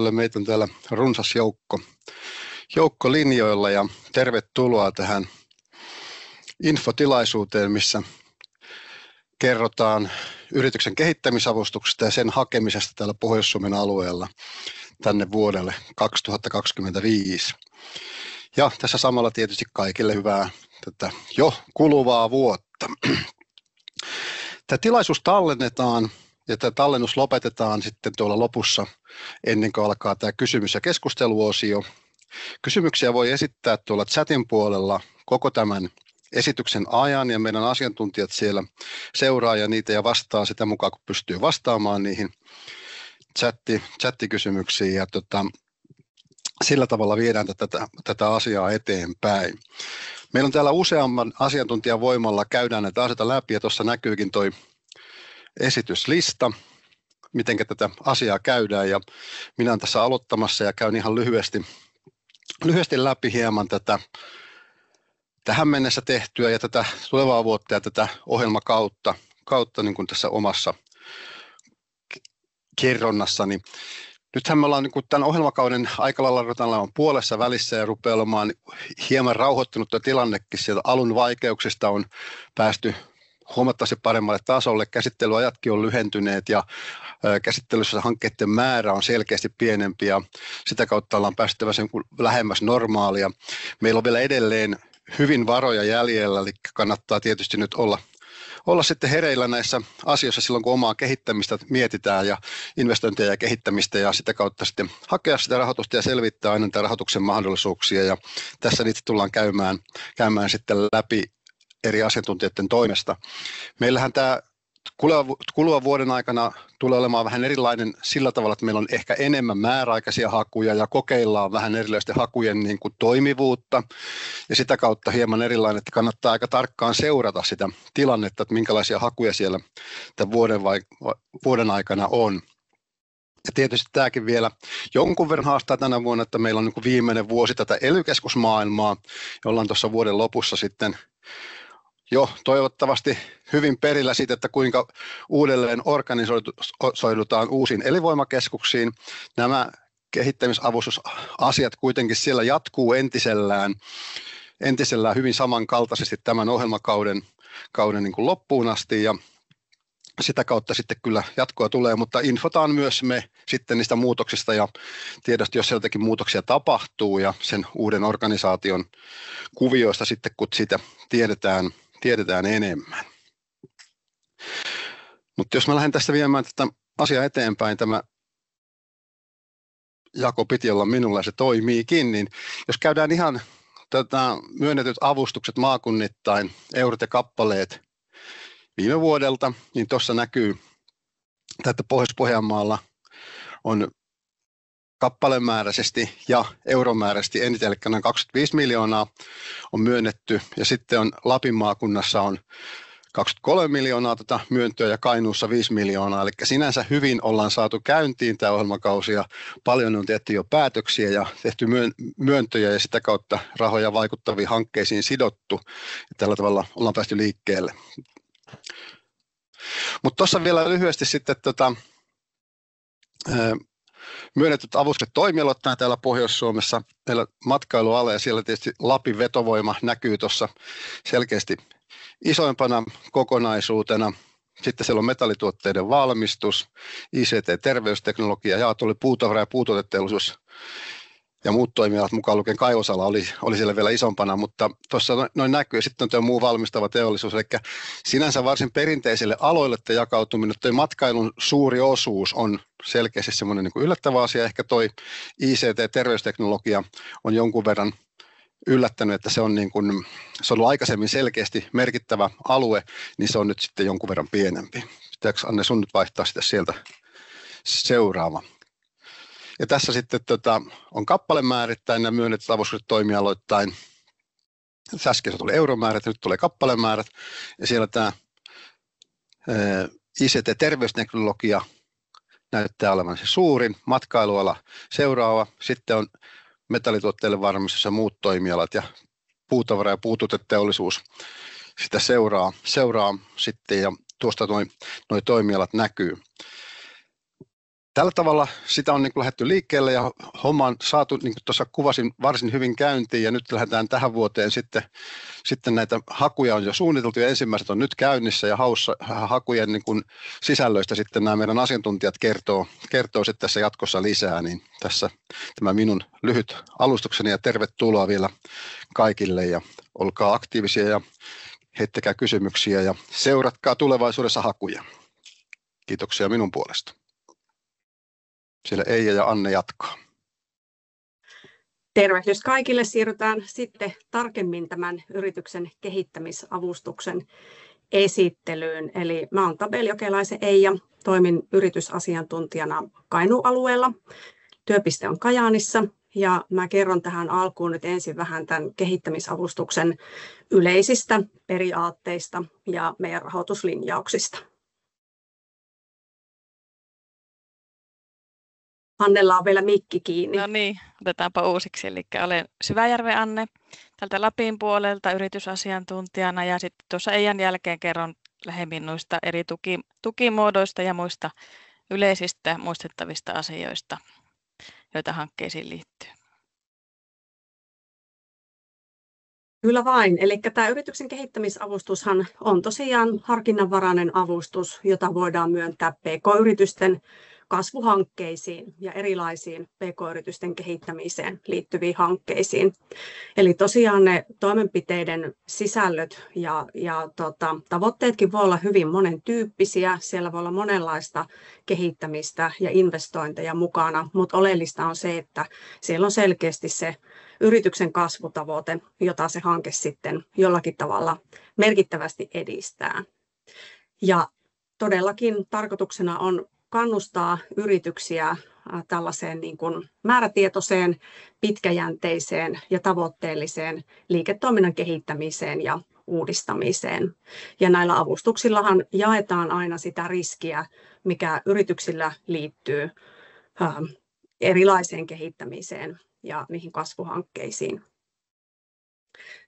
Meitä on täällä runsas joukko linjoilla ja tervetuloa tähän infotilaisuuteen, missä kerrotaan yrityksen kehittämisavustuksesta ja sen hakemisesta täällä Pohjois-Suomen alueella tänne vuodelle 2025. Ja tässä samalla tietysti kaikille hyvää tätä jo kuluvaa vuotta. Tämä tilaisuus tallennetaan ja tämä tallennus lopetetaan sitten tuolla lopussa ennen kuin alkaa tämä kysymys- ja keskusteluosio. Kysymyksiä voi esittää tuolla chatin puolella koko tämän esityksen ajan ja meidän asiantuntijat siellä seuraa ja niitä ja vastaa sitä mukaan, kun pystyy vastaamaan niihin chattikysymyksiin ja sillä tavalla viedään tätä asiaa eteenpäin. Meillä on täällä useamman asiantuntijan voimalla, käydään näitä asioita läpi ja tuossa näkyykin toi esityslista, miten tätä asiaa käydään ja minä olen tässä aloittamassa ja käyn ihan lyhyesti läpi hieman tähän mennessä tehtyä ja tätä tulevaa vuotta ja tätä ohjelmakautta niin kuin tässä omassa kerronnassani. Nythän me ollaan niin kuin tämän ohjelmakauden aika lailla ruvetaan puolessa välissä ja rupeaa olemaan hieman rauhoittunutta tilannekin. Sieltä alun vaikeuksista on päästy huomattavasti paremmalle tasolle. Käsittelyajatkin on lyhentyneet ja käsittelyssä hankkeiden määrä on selkeästi pienempi ja sitä kautta ollaan päästävä sen lähemmäs normaalia. Meillä on vielä edelleen hyvin varoja jäljellä, eli kannattaa tietysti nyt olla sitten hereillä näissä asioissa silloin, kun omaa kehittämistä mietitään ja investointeja ja kehittämistä ja sitä kautta sitten hakea sitä rahoitusta ja selvittää aina näitä rahoituksen mahdollisuuksia ja tässä niitä tullaan käymään sitten läpi eri asiantuntijoiden toimesta. Meillähän tämä kuluvan vuoden aikana tulee olemaan vähän erilainen sillä tavalla, että meillä on ehkä enemmän määräaikaisia hakuja ja kokeillaan vähän erilaisten hakujen niin kuin toimivuutta ja sitä kautta hieman erilainen, että kannattaa aika tarkkaan seurata sitä tilannetta, että minkälaisia hakuja siellä tämän vuoden aikana on. Ja tietysti tämäkin vielä jonkun verran haastaa tänä vuonna, että meillä on niin kuin viimeinen vuosi tätä ely-keskusmaailmaa, jolla on tuossa vuoden lopussa sitten jo toivottavasti hyvin perillä siitä, että kuinka uudelleen organisoidutaan uusiin elinvoimakeskuksiin. Nämä kehittämisavustusasiat kuitenkin siellä jatkuu entisellään hyvin samankaltaisesti tämän ohjelmakauden niin kuin loppuun asti ja sitä kautta sitten kyllä jatkoa tulee, mutta infotaan myös me sitten niistä muutoksista ja tiedosti, jos sieltäkin muutoksia tapahtuu ja sen uuden organisaation kuvioista sitten, kun siitä tiedetään enemmän. Mutta jos mä lähden tästä viemään tätä asiaa eteenpäin, tämä jako piti olla minulla ja se toimiikin, niin jos käydään ihan myönnetyt avustukset maakunnittain, eurot ja kappaleet viime vuodelta, niin tuossa näkyy, että Pohjois-Pohjanmaalla on kappalemääräisesti ja euromääräisesti eniten, eli noin 25 miljoonaa on myönnetty, ja sitten on Lapin maakunnassa on 23 miljoonaa myöntöä ja Kainuussa 5 miljoonaa, eli sinänsä hyvin ollaan saatu käyntiin tämä ohjelmakausi ja paljon on tehty jo päätöksiä ja tehty myöntöjä ja sitä kautta rahoja vaikuttaviin hankkeisiin sidottu ja tällä tavalla ollaan päästy liikkeelle. Mutta tuossa vielä lyhyesti sitten myönnetyt avustukset toimialoittain täällä Pohjois-Suomessa, meillä matkailuala ja siellä tietysti Lapin vetovoima näkyy tuossa selkeästi isoimpana kokonaisuutena. Sitten siellä on metallituotteiden valmistus, ICT-terveysteknologia, oli puutavara- ja puutuoteteollisuus ja muut toimialat mukaan lukien kaivosala oli siellä vielä isompana, mutta tuossa noin näkyy. Sitten on tuo muu valmistava teollisuus, eli sinänsä varsin perinteisille aloille jakautuminen. Tuo matkailun suuri osuus on selkeästi semmoinen niin kuin yllättävä asia. Ehkä tuo ICT-terveysteknologia on jonkun verran yllättänyt, että se on ollut aikaisemmin selkeästi merkittävä alue, niin se on nyt sitten jonkun verran pienempi. Pitääkö Anne sun nyt vaihtaa sitä sieltä seuraava? Ja tässä sitten on kappalemäärittäin ja myönnetyt avustukset toimialoittain. Äsken se tuli euromäärät, nyt tulee kappalemäärät. Ja siellä tämä ICT-terveysteknologia näyttää olevan se suurin, matkailuala seuraava. Sitten on metallituotteille varmistus ja muut toimialat ja puutavara- ja puutuoteteollisuus sitä seuraa sitten ja tuosta noi toimialat näkyy. Tällä tavalla sitä on niin kuin lähdetty liikkeelle ja homma on saatu, niin kuin tuossa kuvasin, varsin hyvin käyntiin ja nyt lähdetään tähän vuoteen sitten näitä hakuja on jo suunniteltu ja ensimmäiset on nyt käynnissä ja hakujen niin kuin sisällöistä sitten nämä meidän asiantuntijat kertoo sitten tässä jatkossa lisää, niin tässä tämä minun lyhyt alustukseni ja tervetuloa vielä kaikille ja olkaa aktiivisia ja heittäkää kysymyksiä ja seuratkaa tulevaisuudessa hakuja. Kiitoksia minun puolesta. Siellä Eija ja Anne jatkaa. Tervehdys kaikille. Siirrytään sitten tarkemmin tämän yrityksen kehittämisavustuksen esittelyyn. Eli mä oon Tabel-Jokelaisen Eija, toimin yritysasiantuntijana Kainuun alueella. Työpiste on Kajaanissa ja mä kerron tähän alkuun nyt ensin vähän tämän kehittämisavustuksen yleisistä periaatteista ja meidän rahoituslinjauksista. Annella on vielä mikki kiinni. No niin, otetaanpa uusiksi. Eli olen Syväjärven Anne tältä Lapin puolelta yritysasiantuntijana ja sitten tuossa Eijan jälkeen kerron lähemmin noista eri tukimuodoista ja muista yleisistä muistettavista asioista, joita hankkeisiin liittyy. Kyllä vain. Eli tämä yrityksen kehittämisavustushan on tosiaan harkinnanvarainen avustus, jota voidaan myöntää PK-yritysten kasvuhankkeisiin ja erilaisiin PK-yritysten kehittämiseen liittyviin hankkeisiin. Eli tosiaan ne toimenpiteiden sisällöt ja tavoitteetkin voi olla hyvin monentyyppisiä. Siellä voi olla monenlaista kehittämistä ja investointeja mukana, mutta oleellista on se, että siellä on selkeästi se yrityksen kasvutavoite, jota se hanke sitten jollakin tavalla merkittävästi edistää. Ja todellakin tarkoituksena on kannustaa yrityksiä tällaiseen niin kuin määrätietoiseen, pitkäjänteiseen ja tavoitteelliseen liiketoiminnan kehittämiseen ja uudistamiseen. Ja näillä avustuksillahan jaetaan aina sitä riskiä, mikä yrityksillä liittyy erilaiseen kehittämiseen ja niihin kasvuhankkeisiin.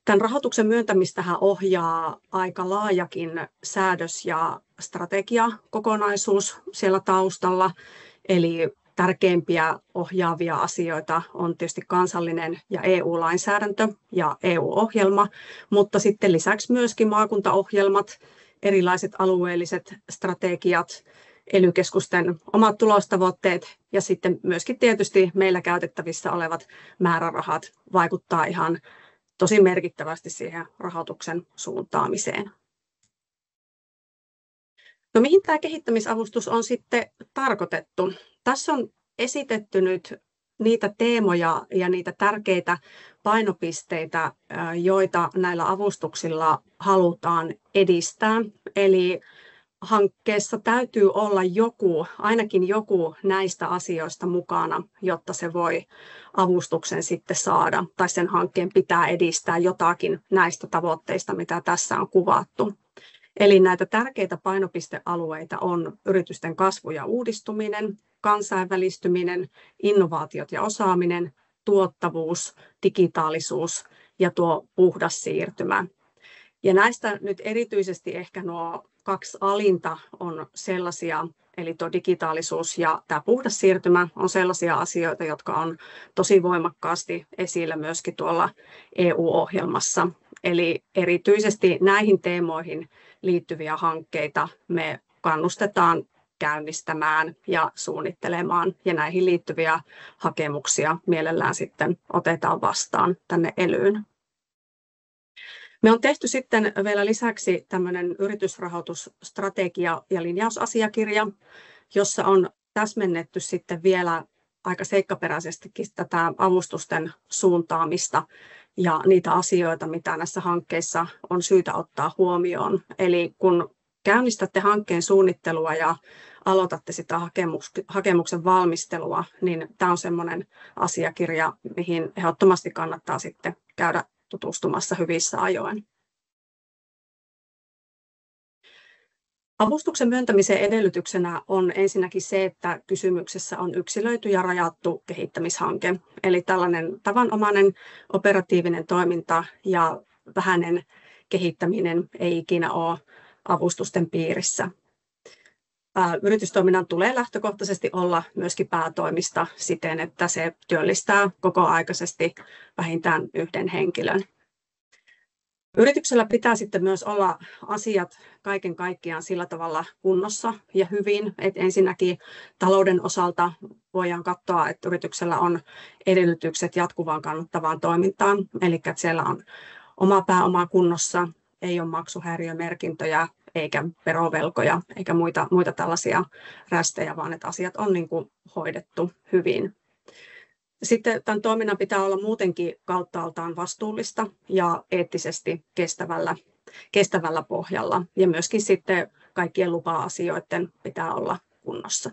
Tämän rahoituksen myöntämistähän ohjaa aika laajakin säädös- ja strategiakokonaisuus siellä taustalla. Eli tärkeimpiä ohjaavia asioita on tietysti kansallinen ja EU-lainsäädäntö ja EU-ohjelma, mutta sitten lisäksi myöskin maakuntaohjelmat, erilaiset alueelliset strategiat, ELY-keskusten omat tulostavoitteet ja sitten myöskin tietysti meillä käytettävissä olevat määrärahat vaikuttaa ihan tosi merkittävästi siihen rahoituksen suuntaamiseen. No mihin tämä kehittämisavustus on sitten tarkoitettu? Tässä on esitetty nyt niitä teemoja ja niitä tärkeitä painopisteitä, joita näillä avustuksilla halutaan edistää. Eli hankkeessa täytyy olla ainakin joku näistä asioista mukana, jotta se voi avustuksen sitten saada, tai sen hankkeen pitää edistää jotakin näistä tavoitteista, mitä tässä on kuvattu. Eli näitä tärkeitä painopistealueita on yritysten kasvu ja uudistuminen, kansainvälistyminen, innovaatiot ja osaaminen, tuottavuus, digitaalisuus ja tuo puhdas siirtymä. Ja näistä nyt erityisesti ehkä nuo kaksi alinta on sellaisia, eli tuo digitaalisuus ja tämä puhdas siirtymä on sellaisia asioita, jotka on tosi voimakkaasti esillä myöskin tuolla EU-ohjelmassa. Eli erityisesti näihin teemoihin liittyviä hankkeita me kannustetaan käynnistämään ja suunnittelemaan, ja näihin liittyviä hakemuksia mielellään sitten otetaan vastaan tänne ELYyn. Me on tehty sitten vielä lisäksi tämmöinen yritysrahoitusstrategia- ja linjausasiakirja, jossa on täsmennetty sitten vielä aika seikkaperäisestikin tätä avustusten suuntaamista ja niitä asioita, mitä näissä hankkeissa on syytä ottaa huomioon. Eli kun käynnistätte hankkeen suunnittelua ja aloitatte sitä hakemuksen valmistelua, niin tämä on semmoinen asiakirja, mihin ehdottomasti kannattaa sitten käydä tutustumassa hyvissä ajoin. Avustuksen myöntämisen edellytyksenä on ensinnäkin se, että kysymyksessä on yksilöity ja rajattu kehittämishanke, eli tällainen tavanomainen operatiivinen toiminta ja vähäinen kehittäminen ei ikinä ole avustusten piirissä. Yritystoiminnan tulee lähtökohtaisesti olla myöskin päätoimista siten, että se työllistää kokoaikaisesti vähintään yhden henkilön. Yrityksellä pitää sitten myös olla asiat kaiken kaikkiaan sillä tavalla kunnossa ja hyvin, että ensinnäkin talouden osalta voidaan katsoa, että yrityksellä on edellytykset jatkuvaan kannattavaan toimintaan, eli että siellä on oma pääoma kunnossa, ei ole maksuhäiriömerkintöjä eikä verovelkoja eikä muita tällaisia rästejä, vaan että asiat on niin kuin hoidettu hyvin. Sitten tämän toiminnan pitää olla muutenkin kauttaaltaan vastuullista ja eettisesti kestävällä pohjalla. Ja myöskin sitten kaikkien lupa-asioiden pitää olla kunnossa.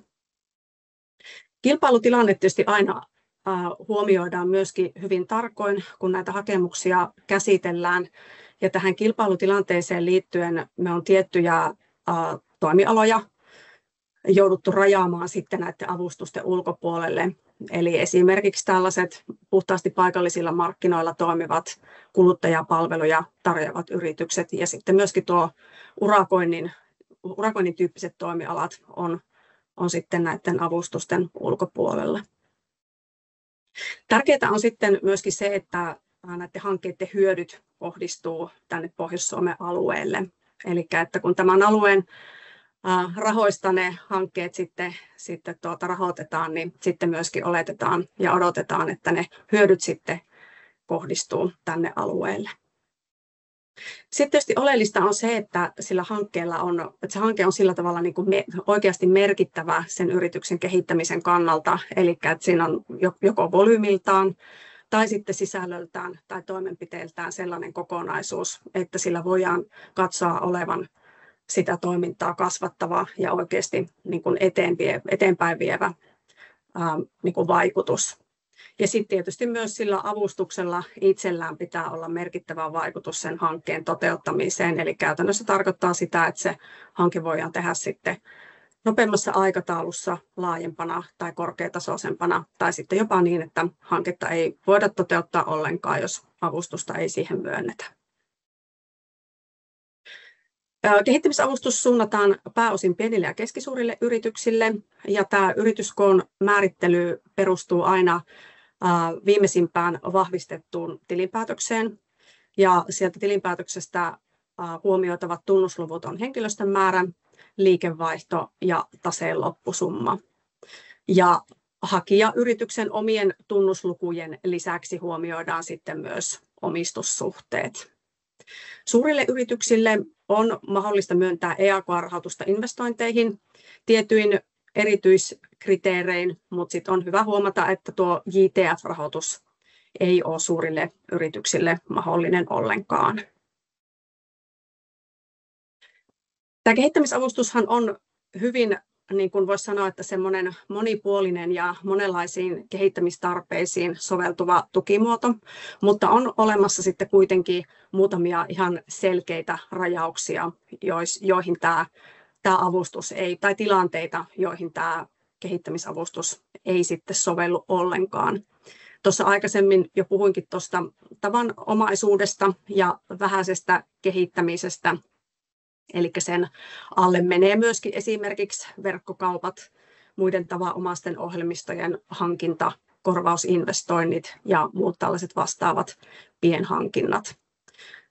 Kilpailutilanne tietysti aina huomioidaan myöskin hyvin tarkoin, kun näitä hakemuksia käsitellään. Ja tähän kilpailutilanteeseen liittyen me on tiettyjä toimialoja jouduttu rajaamaan sitten näiden avustusten ulkopuolelle. Eli esimerkiksi tällaiset puhtaasti paikallisilla markkinoilla toimivat kuluttajapalveluja tarjoavat yritykset ja sitten myöskin tuo urakoinnin tyyppiset toimialat on sitten näiden avustusten ulkopuolella. Tärkeää on sitten myöskin se, että näiden hankkeiden hyödyt kohdistuu tänne Pohjois-Suomen alueelle. Eli että kun tämän alueen rahoista ne hankkeet sitten rahoitetaan, niin sitten myöskin oletetaan ja odotetaan, että ne hyödyt sitten kohdistuu tänne alueelle. Sitten tietysti oleellista on se, että sillä hankkeella että se hanke on sillä tavalla niin kuin oikeasti merkittävä sen yrityksen kehittämisen kannalta, eli että siinä on joko volyymiltaan tai sitten sisällöltään tai toimenpiteiltään sellainen kokonaisuus, että sillä voidaan katsoa olevan sitä toimintaa kasvattava ja oikeasti niin kuin eteenpäin vievä niin kuin vaikutus. Ja sitten tietysti myös sillä avustuksella itsellään pitää olla merkittävä vaikutus sen hankkeen toteuttamiseen. Eli käytännössä tarkoittaa sitä, että se hanke voidaan tehdä sitten nopeammassa aikataulussa, laajempana tai korkeatasoisempana, tai sitten jopa niin, että hanketta ei voida toteuttaa ollenkaan, jos avustusta ei siihen myönnetä. Kehittämisavustus suunnataan pääosin pienille ja keskisuurille yrityksille, ja tämä yrityskoon määrittely perustuu aina viimeisimpään vahvistettuun tilinpäätökseen, ja sieltä tilinpäätöksestä huomioitavat tunnusluvut on henkilöstön määrä, liikevaihto ja taseen loppusumma. Ja hakijayrityksen omien tunnuslukujen lisäksi huomioidaan sitten myös omistussuhteet. Suurille yrityksille on mahdollista myöntää EAKR-rahoitusta investointeihin tietyin erityiskriteerein, mutta sitten on hyvä huomata, että tuo JTF-rahoitus ei ole suurille yrityksille mahdollinen ollenkaan. Tämä kehittämisavustushan on hyvin, niin kuin voisi sanoa, että semmoinen monipuolinen ja monenlaisiin kehittämistarpeisiin soveltuva tukimuoto, mutta on olemassa sitten kuitenkin muutamia ihan selkeitä rajauksia, joihin tämä avustus ei, tai tilanteita, joihin tämä kehittämisavustus ei sitten sovellu ollenkaan. Tuossa aikaisemmin jo puhuinkin tuosta tavanomaisuudesta ja vähäisestä kehittämisestä. Eli sen alle menee myöskin esimerkiksi verkkokaupat, muiden tavanomaisten ohjelmistojen hankinta, korvausinvestoinnit ja muut tällaiset vastaavat pienhankinnat.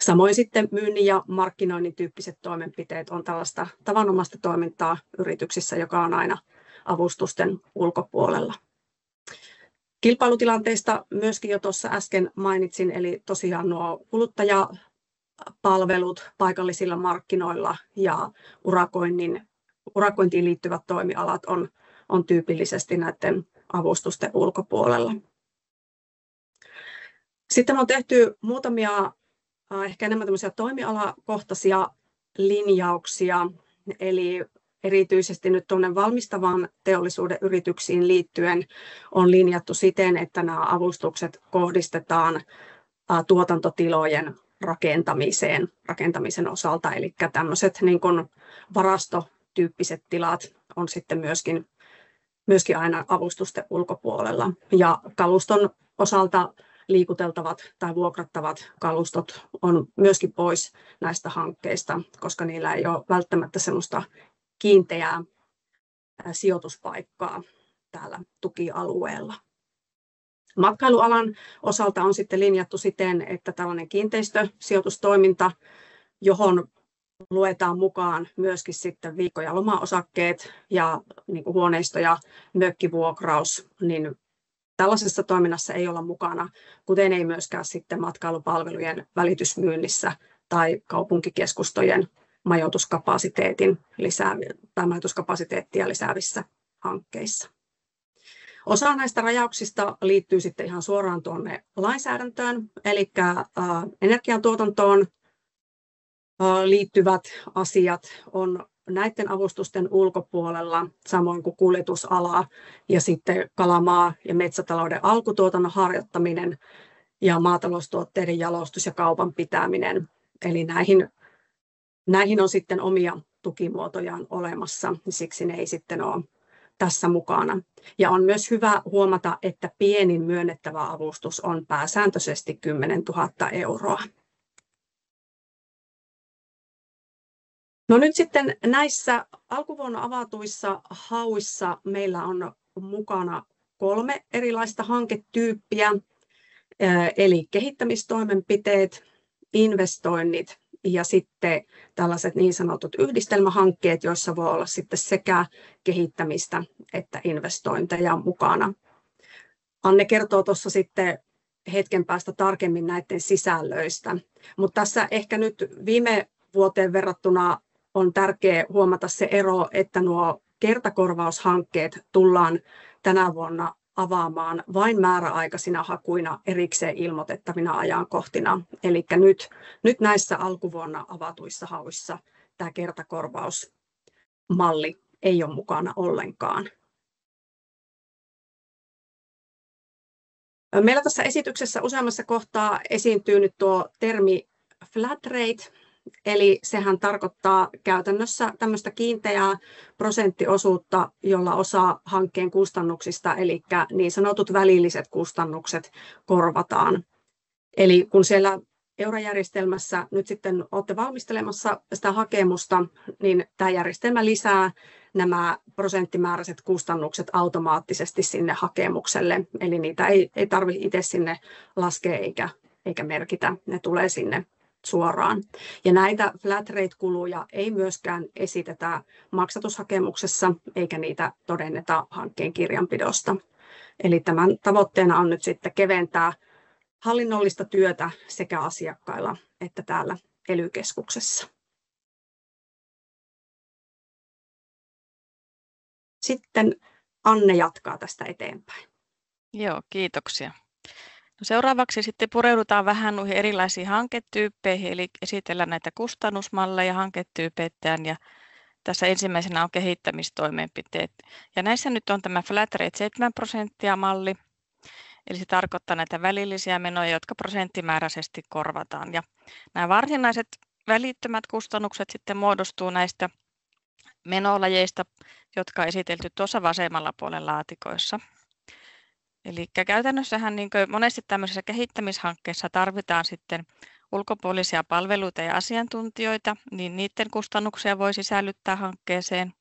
Samoin sitten myynnin ja markkinoinnin tyyppiset toimenpiteet on tällaista tavanomaista toimintaa yrityksissä, joka on aina avustusten ulkopuolella. Kilpailutilanteista myöskin jo tuossa äsken mainitsin, eli tosiaan nuo kuluttajapalvelut paikallisilla markkinoilla ja urakointiin liittyvät toimialat on tyypillisesti näiden avustusten ulkopuolella. Sitten on tehty muutamia ehkä enemmän toimialakohtaisia linjauksia, eli erityisesti nyt tuonne valmistavan teollisuuden yrityksiin liittyen on linjattu siten, että nämä avustukset kohdistetaan tuotantotilojen rakentamisen osalta, eli tämmöiset niin kuin varastotyyppiset tilat on sitten myöskin aina avustusten ulkopuolella. Ja kaluston osalta liikuteltavat tai vuokrattavat kalustot on myöskin pois näistä hankkeista, koska niillä ei ole välttämättä semmoista kiinteää sijoituspaikkaa täällä tukialueella. Matkailualan osalta on sitten linjattu siten, että tällainen kiinteistösijoitustoiminta, johon luetaan mukaan myöskin sitten viikko- ja lomaosakkeet ja niin kuin huoneisto- ja mökkivuokraus, niin tällaisessa toiminnassa ei olla mukana, kuten ei myöskään sitten matkailupalvelujen välitysmyynnissä tai kaupunkikeskustojen majoituskapasiteettia lisäävissä hankkeissa. Osa näistä rajauksista liittyy sitten ihan suoraan tuonne lainsäädäntöön, eli energiantuotantoon liittyvät asiat on näiden avustusten ulkopuolella, samoin kuin kuljetusala ja sitten kalamaa- ja metsätalouden alkutuotannon harjoittaminen ja maataloustuotteiden jalostus ja kaupan pitäminen. Eli näihin on sitten omia tukimuotojaan olemassa, siksi ne ei sitten ole tässä mukana. Ja on myös hyvä huomata, että pienin myönnettävä avustus on pääsääntöisesti 10 000 euroa. No nyt sitten näissä alkuvuonna avatuissa hauissa meillä on mukana 3 erilaista hanketyyppiä, eli kehittämistoimenpiteet, investoinnit ja sitten tällaiset niin sanotut yhdistelmähankkeet, joissa voi olla sitten sekä kehittämistä että investointeja mukana. Anne kertoo tuossa sitten hetken päästä tarkemmin näiden sisällöistä, mutta tässä ehkä nyt viime vuoteen verrattuna on tärkeää huomata se ero, että nuo kertakorvaushankkeet tullaan tänä vuonna avaamaan vain määräaikaisina hakuina erikseen ilmoitettavina ajankohtina. Eli nyt näissä alkuvuonna avatuissa hauissa tämä kertakorvausmalli ei ole mukana ollenkaan. Meillä tässä esityksessä useammassa kohtaa esiintyy nyt tuo termi flat rate, eli sehän tarkoittaa käytännössä tämmöistä kiinteää prosenttiosuutta, jolla osa hankkeen kustannuksista, eli niin sanotut välilliset kustannukset korvataan. Eli kun siellä eurojärjestelmässä nyt sitten olette valmistelemassa sitä hakemusta, niin tämä järjestelmä lisää nämä prosenttimääräiset kustannukset automaattisesti sinne hakemukselle. Eli niitä ei tarvitse itse sinne laskea eikä merkitä, ne tulee sinne suoraan. Ja näitä flat rate-kuluja ei myöskään esitetä maksatushakemuksessa, eikä niitä todenneta hankkeen kirjanpidosta. Eli tämän tavoitteena on nyt sitten keventää hallinnollista työtä sekä asiakkailla että täällä ELY-keskuksessa. Sitten Anne jatkaa tästä eteenpäin. Joo, kiitoksia. No seuraavaksi sitten pureudutaan vähän noihin erilaisiin hanketyyppeihin, eli esitellään näitä kustannusmalleja hanketyypeittäin, ja tässä ensimmäisenä on kehittämistoimenpiteet. Ja näissä nyt on tämä flat rate 7% malli, eli se tarkoittaa näitä välillisiä menoja, jotka prosenttimääräisesti korvataan. Ja nämä varsinaiset välittömät kustannukset sitten muodostuu näistä menolajeista, jotka on esitelty tuossa vasemmalla puolella laatikoissa. Eli käytännössähän niin kuin monesti tämmöisissä kehittämishankkeissa tarvitaan sitten ulkopuolisia palveluita ja asiantuntijoita, niin niiden kustannuksia voi sisällyttää hankkeeseen.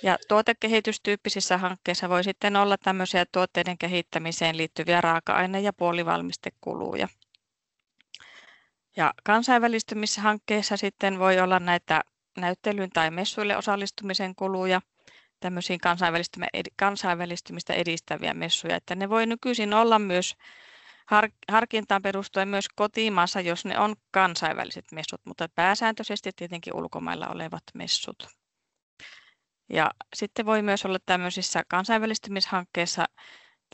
Ja tuotekehitystyyppisissä hankkeissa voi sitten olla tämmöisiä tuotteiden kehittämiseen liittyviä raaka-aine- ja puolivalmistekuluja. Ja kansainvälistymissä hankkeissa sitten voi olla näitä näyttelyyn tai messuille osallistumisen kuluja, tämmöisiin kansainvälistymistä edistäviä messuja, että ne voi nykyisin olla myös harkintaan perustuen myös kotimaassa, jos ne on kansainväliset messut, mutta pääsääntöisesti tietenkin ulkomailla olevat messut. Ja sitten voi myös olla tämmöisissä kansainvälistymishankkeissa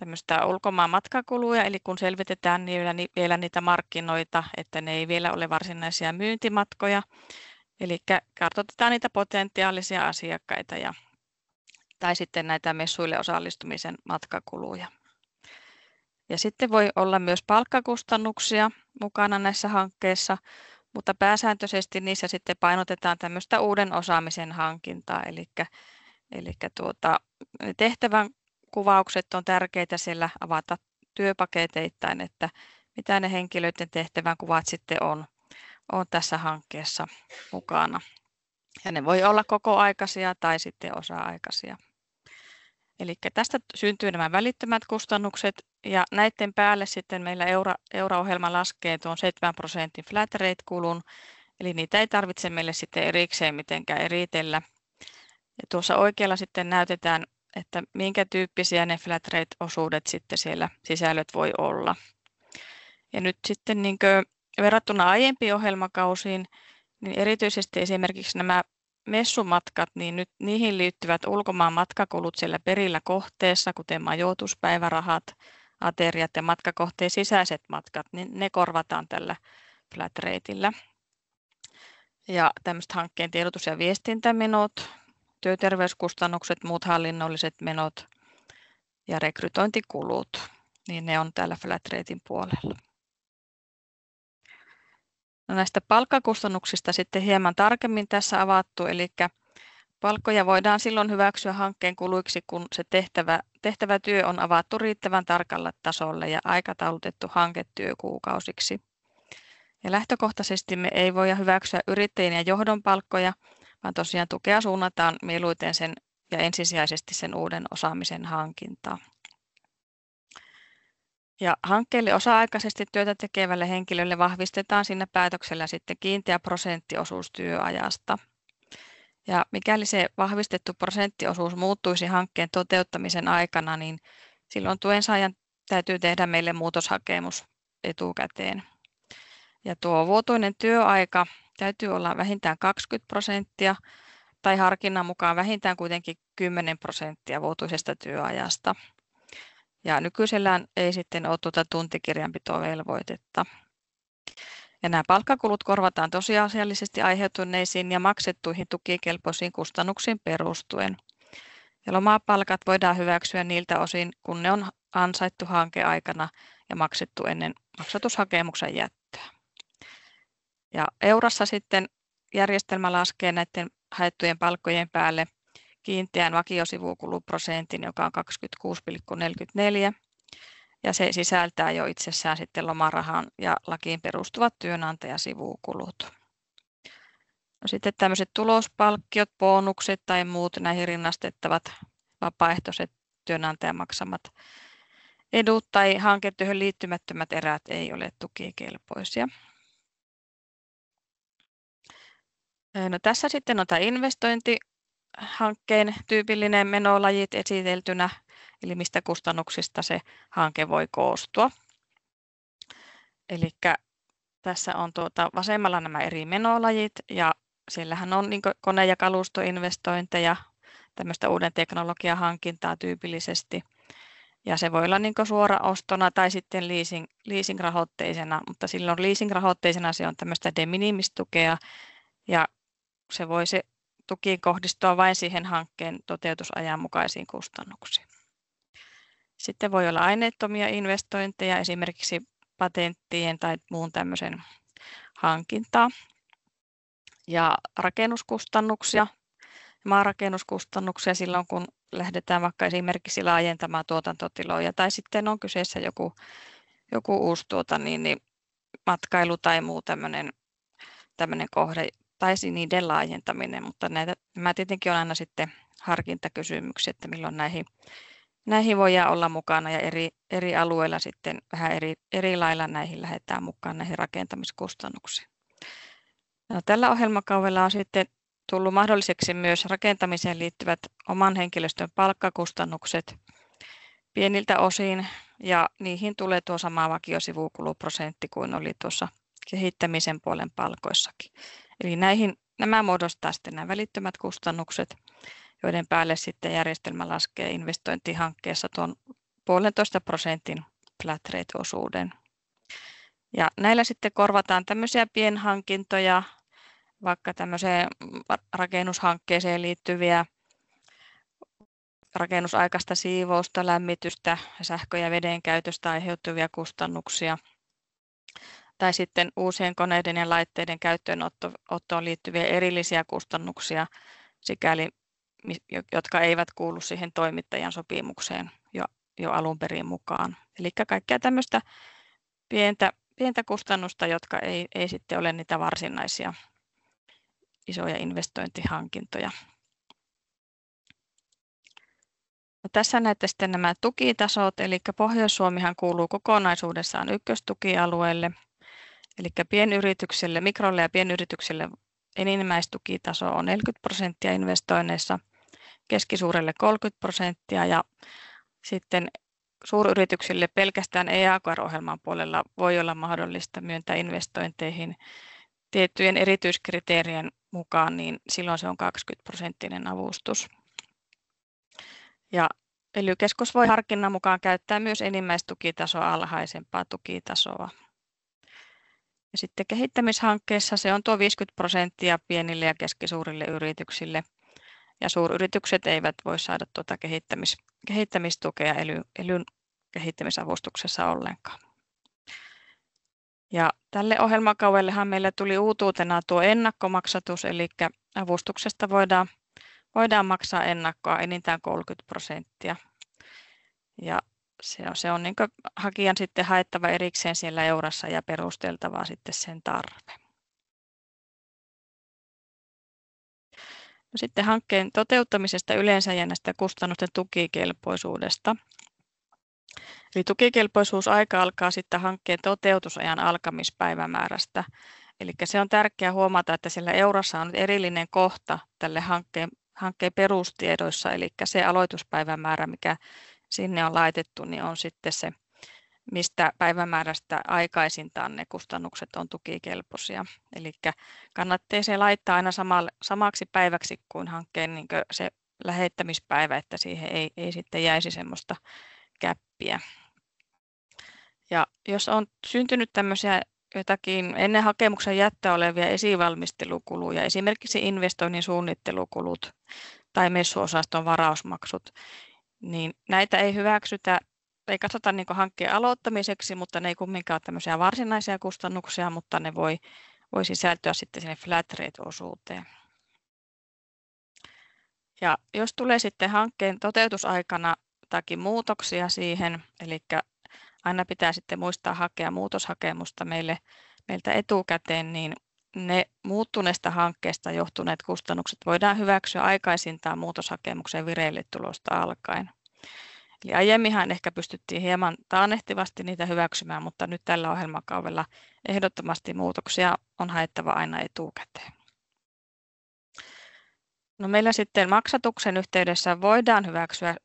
tämmöistä ulkomaan matkakuluja, eli kun selvitetään vielä niitä markkinoita, että ne ei vielä ole varsinaisia myyntimatkoja, eli kartoitetaan niitä potentiaalisia asiakkaita tai sitten näitä messuille osallistumisen matkakuluja. Ja sitten voi olla myös palkkakustannuksia mukana näissä hankkeissa, mutta pääsääntöisesti niissä sitten painotetaan tämmöistä uuden osaamisen hankintaa, eli tehtävän kuvaukset on tärkeitä siellä avata työpaketeittain, että mitä ne henkilöiden tehtävän kuvat sitten on tässä hankkeessa mukana. Ja ne voi olla kokoaikaisia tai sitten osa-aikaisia. Eli tästä syntyy nämä välittömät kustannukset ja näiden päälle sitten meillä Eura-ohjelma laskee tuon 7% flat rate-kulun, eli niitä ei tarvitse meille sitten erikseen mitenkään eritellä. Ja tuossa oikealla sitten näytetään, että minkä tyyppisiä ne flat rate-osuudet sitten siellä sisällöt voi olla. Ja nyt sitten verrattuna aiempiin ohjelmakausiin, niin erityisesti esimerkiksi nämä messumatkat, niin nyt niihin liittyvät ulkomaan matkakulut siellä perillä kohteessa, kuten majoituspäivärahat, ateriat ja matkakohteen sisäiset matkat, niin ne korvataan tällä flat rateillä. Ja tämmöiset hankkeen tiedotus- ja viestintämenot, työterveyskustannukset, muut hallinnolliset menot ja rekrytointikulut, niin ne on täällä flat ratein puolella. No näistä palkkakustannuksista sitten hieman tarkemmin tässä avattu, eli palkkoja voidaan silloin hyväksyä hankkeen kuluiksi, kun se tehtävä työ on avattu riittävän tarkalle tasolle ja aikataulutettu hanketyökuukausiksi. Ja lähtökohtaisesti me ei voida hyväksyä yrittäjien ja johdon palkkoja, vaan tosiaan tukea suunnataan mieluiten sen ja ensisijaisesti sen uuden osaamisen hankintaan. Ja hankkeelle osa-aikaisesti työtä tekevälle henkilölle vahvistetaan siinä päätöksellä sitten kiinteä prosenttiosuus työajasta. Ja mikäli se vahvistettu prosenttiosuus muuttuisi hankkeen toteuttamisen aikana, niin silloin tuensaajan täytyy tehdä meille muutoshakemus etukäteen. Ja tuo vuotuinen työaika täytyy olla vähintään 20% tai harkinnan mukaan vähintään kuitenkin 10% vuotuisesta työajasta. Ja nykyisellään ei sitten ole tuota tuntikirjanpitovelvoitetta. Ja nämä palkkakulut korvataan tosiasiallisesti aiheutuneisiin ja maksettuihin tukikelpoisiin kustannuksiin perustuen. Ja lomapalkat voidaan hyväksyä niiltä osin, kun ne on ansaittu hankeaikana ja maksettu ennen maksatushakemuksen jättöä. Ja Eurassa sitten järjestelmä laskee näiden haettujen palkkojen päälle kiinteän vakiosivukuluprosentin, joka on 26,44, ja se sisältää jo itsessään sitten lomarahan ja lakiin perustuvat työnantajasivukulut. No sitten tämmöiset tulospalkkiot, bonukset tai muut näihin rinnastettavat vapaaehtoiset työnantajan maksamat edut tai hanketyöhön liittymättömät erät ei ole tukikelpoisia. No tässä sitten on tämä investointihankkeen tyypillinen menolajit esiteltynä, eli mistä kustannuksista se hanke voi koostua. Eli tässä on vasemmalla nämä eri menolajit, ja siellähän on niin kone- ja kalustoinvestointeja, tämmöistä uuden teknologian hankintaa tyypillisesti. Ja se voi olla niin suoraostona tai sitten leasing-rahoitteisena, mutta silloin leasing-rahoitteisena se on tämmöistä de minimis-tukea, ja se tuki kohdistua vain siihen hankkeen toteutusajan mukaisiin kustannuksiin. Sitten voi olla aineettomia investointeja, esimerkiksi patenttien tai muun tämmöisen hankintaa. Ja rakennuskustannuksia, maarakennuskustannuksia silloin, kun lähdetään vaikka esimerkiksi laajentamaan tuotantotiloja, tai sitten on kyseessä joku uusi matkailu tai muu tämmöinen kohde, tai niiden laajentaminen, mutta nämä tietenkin on aina sitten harkintakysymyksiä, että milloin näihin voidaan olla mukana, ja eri alueilla sitten vähän eri lailla näihin lähdetään mukaan näihin rakentamiskustannuksiin. No, tällä ohjelmakaudella on sitten tullut mahdolliseksi myös rakentamiseen liittyvät oman henkilöstön palkkakustannukset pieniltä osin, ja niihin tulee tuo sama vakiosivukuluprosentti kuin oli tuossa kehittämisen puolen palkoissakin. Eli nämä muodostaa sitten nämä välittömät kustannukset, joiden päälle sitten järjestelmä laskee investointihankkeessa tuon 1,5% flat rate-osuuden. Ja näillä sitten korvataan tämmöisiä pienhankintoja, vaikka tämmöiseen rakennushankkeeseen liittyviä rakennusaikaista siivousta, lämmitystä, sähkö- ja veden käytöstä aiheutuvia kustannuksia, tai sitten uusien koneiden ja laitteiden käyttöönottoon liittyviä erillisiä kustannuksia, sikäli jotka eivät kuulu siihen toimittajan sopimukseen jo alun perin mukaan. Eli kaikkea tämmöistä pientä kustannusta, jotka ei sitten ole niitä varsinaisia isoja investointihankintoja. No, tässä näette sitten nämä tukitasot, eli Pohjois-Suomihan kuuluu kokonaisuudessaan ykköstukialueelle, eli pienyrityksille, mikrolle ja pienyrityksille enimmäistukitaso on 40% investoinneissa, keskisuurelle 30% ja sitten suuryrityksille pelkästään EAKR-ohjelman puolella voi olla mahdollista myöntää investointeihin tiettyjen erityiskriteerien mukaan, niin silloin se on 20% avustus. Ja ELY-keskus voi harkinnan mukaan käyttää myös enimmäistukitasoa alhaisempaa tukitasoa. Ja sitten kehittämishankkeessa se on tuo 50% pienille ja keskisuurille yrityksille. Ja suuryritykset eivät voi saada tuota kehittämistukea ELYn kehittämisavustuksessa ollenkaan. Ja tälle ohjelmakaudellehan meillä tuli uutuutena tuo ennakkomaksatus, eli avustuksesta voidaan maksaa ennakkoa enintään 30%. Ja se on niin kuin hakijan sitten haettava erikseen siellä Eurassa ja perusteltava sitten sen tarve. No sitten hankkeen toteuttamisesta yleensä ja näistä kustannusten tukikelpoisuudesta. Eli tukikelpoisuusaika alkaa sitten hankkeen toteutusajan alkamispäivämäärästä. Eli se on tärkeää huomata, että siellä Eurassa on erillinen kohta tälle hankkeen perustiedoissa, eli se aloituspäivämäärä, mikä sinne on laitettu, niin on sitten se, mistä päivämäärästä aikaisintaan ne kustannukset on tukikelpoisia. Eli kannattaa se laittaa aina samaksi päiväksi kuin hankkeen niin kuin se lähettämispäivä, että siihen ei sitten jäisi semmoista käppiä. Ja jos on syntynyt tämmöisiä jotakin ennen hakemuksen jättöä olevia esivalmistelukuluja, esimerkiksi investoinnin suunnittelukulut tai messuosaston varausmaksut, niin näitä ei hyväksytä, ei katsota niin kuin hankkeen aloittamiseksi, mutta ne ei kumminkaan ole tämmöisiä varsinaisia kustannuksia, mutta ne voi sisältyä sitten sinne flat rate-osuuteen. Ja jos tulee sitten hankkeen toteutusaikana jotakin muutoksia siihen, eli aina pitää sitten muistaa hakea muutoshakemusta meiltä etukäteen, niin ne muuttuneesta hankkeesta johtuneet kustannukset voidaan hyväksyä aikaisintaan muutoshakemuksen vireille tulosta alkaen. Eli aiemminhan ehkä pystyttiin hieman taannehtivasti niitä hyväksymään, mutta nyt tällä ohjelmakaudella ehdottomasti muutoksia on haettava aina etukäteen. No meillä sitten maksatuksen yhteydessä voidaan hyväksyä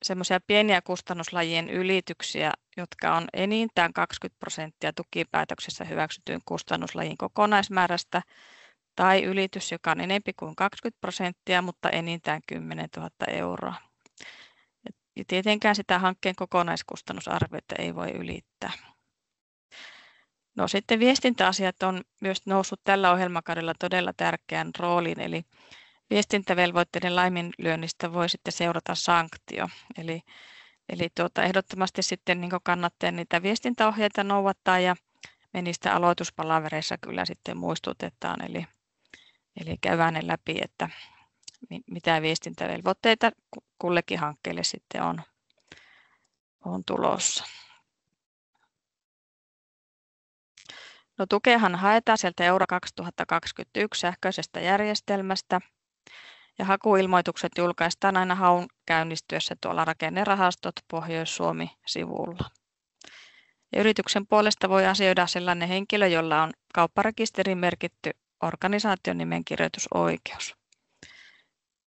semmoisia pieniä kustannuslajien ylityksiä, jotka on enintään 20% tukipäätöksessä hyväksytyn kustannuslajin kokonaismäärästä, tai ylitys, joka on enempi kuin 20%, mutta enintään 10 000 euroa. Ja tietenkään sitä hankkeen kokonaiskustannusarviota ei voi ylittää. No sitten viestintäasiat on myös noussut tällä ohjelmakaudella todella tärkeän rooliin, eli viestintävelvoitteiden laiminlyönnistä voi sitten seurata sanktio. Eli ehdottomasti sitten niin kannattaa niitä viestintäohjeita noudattaa ja me niistä aloituspalavereissa kyllä sitten muistutetaan. Eli käydään ne läpi, että mitä viestintävelvoitteita kullekin hankkeelle sitten on tulossa. No tukeahan haetaan sieltä Euro 2021 sähköisestä järjestelmästä. Ja hakuilmoitukset julkaistaan aina haun käynnistyessä tuolla Rakennerahastot Pohjois-Suomi-sivulla. Ja yrityksen puolesta voi asioida sellainen henkilö, jolla on kaupparekisteriin merkitty organisaation nimenkirjoitusoikeus.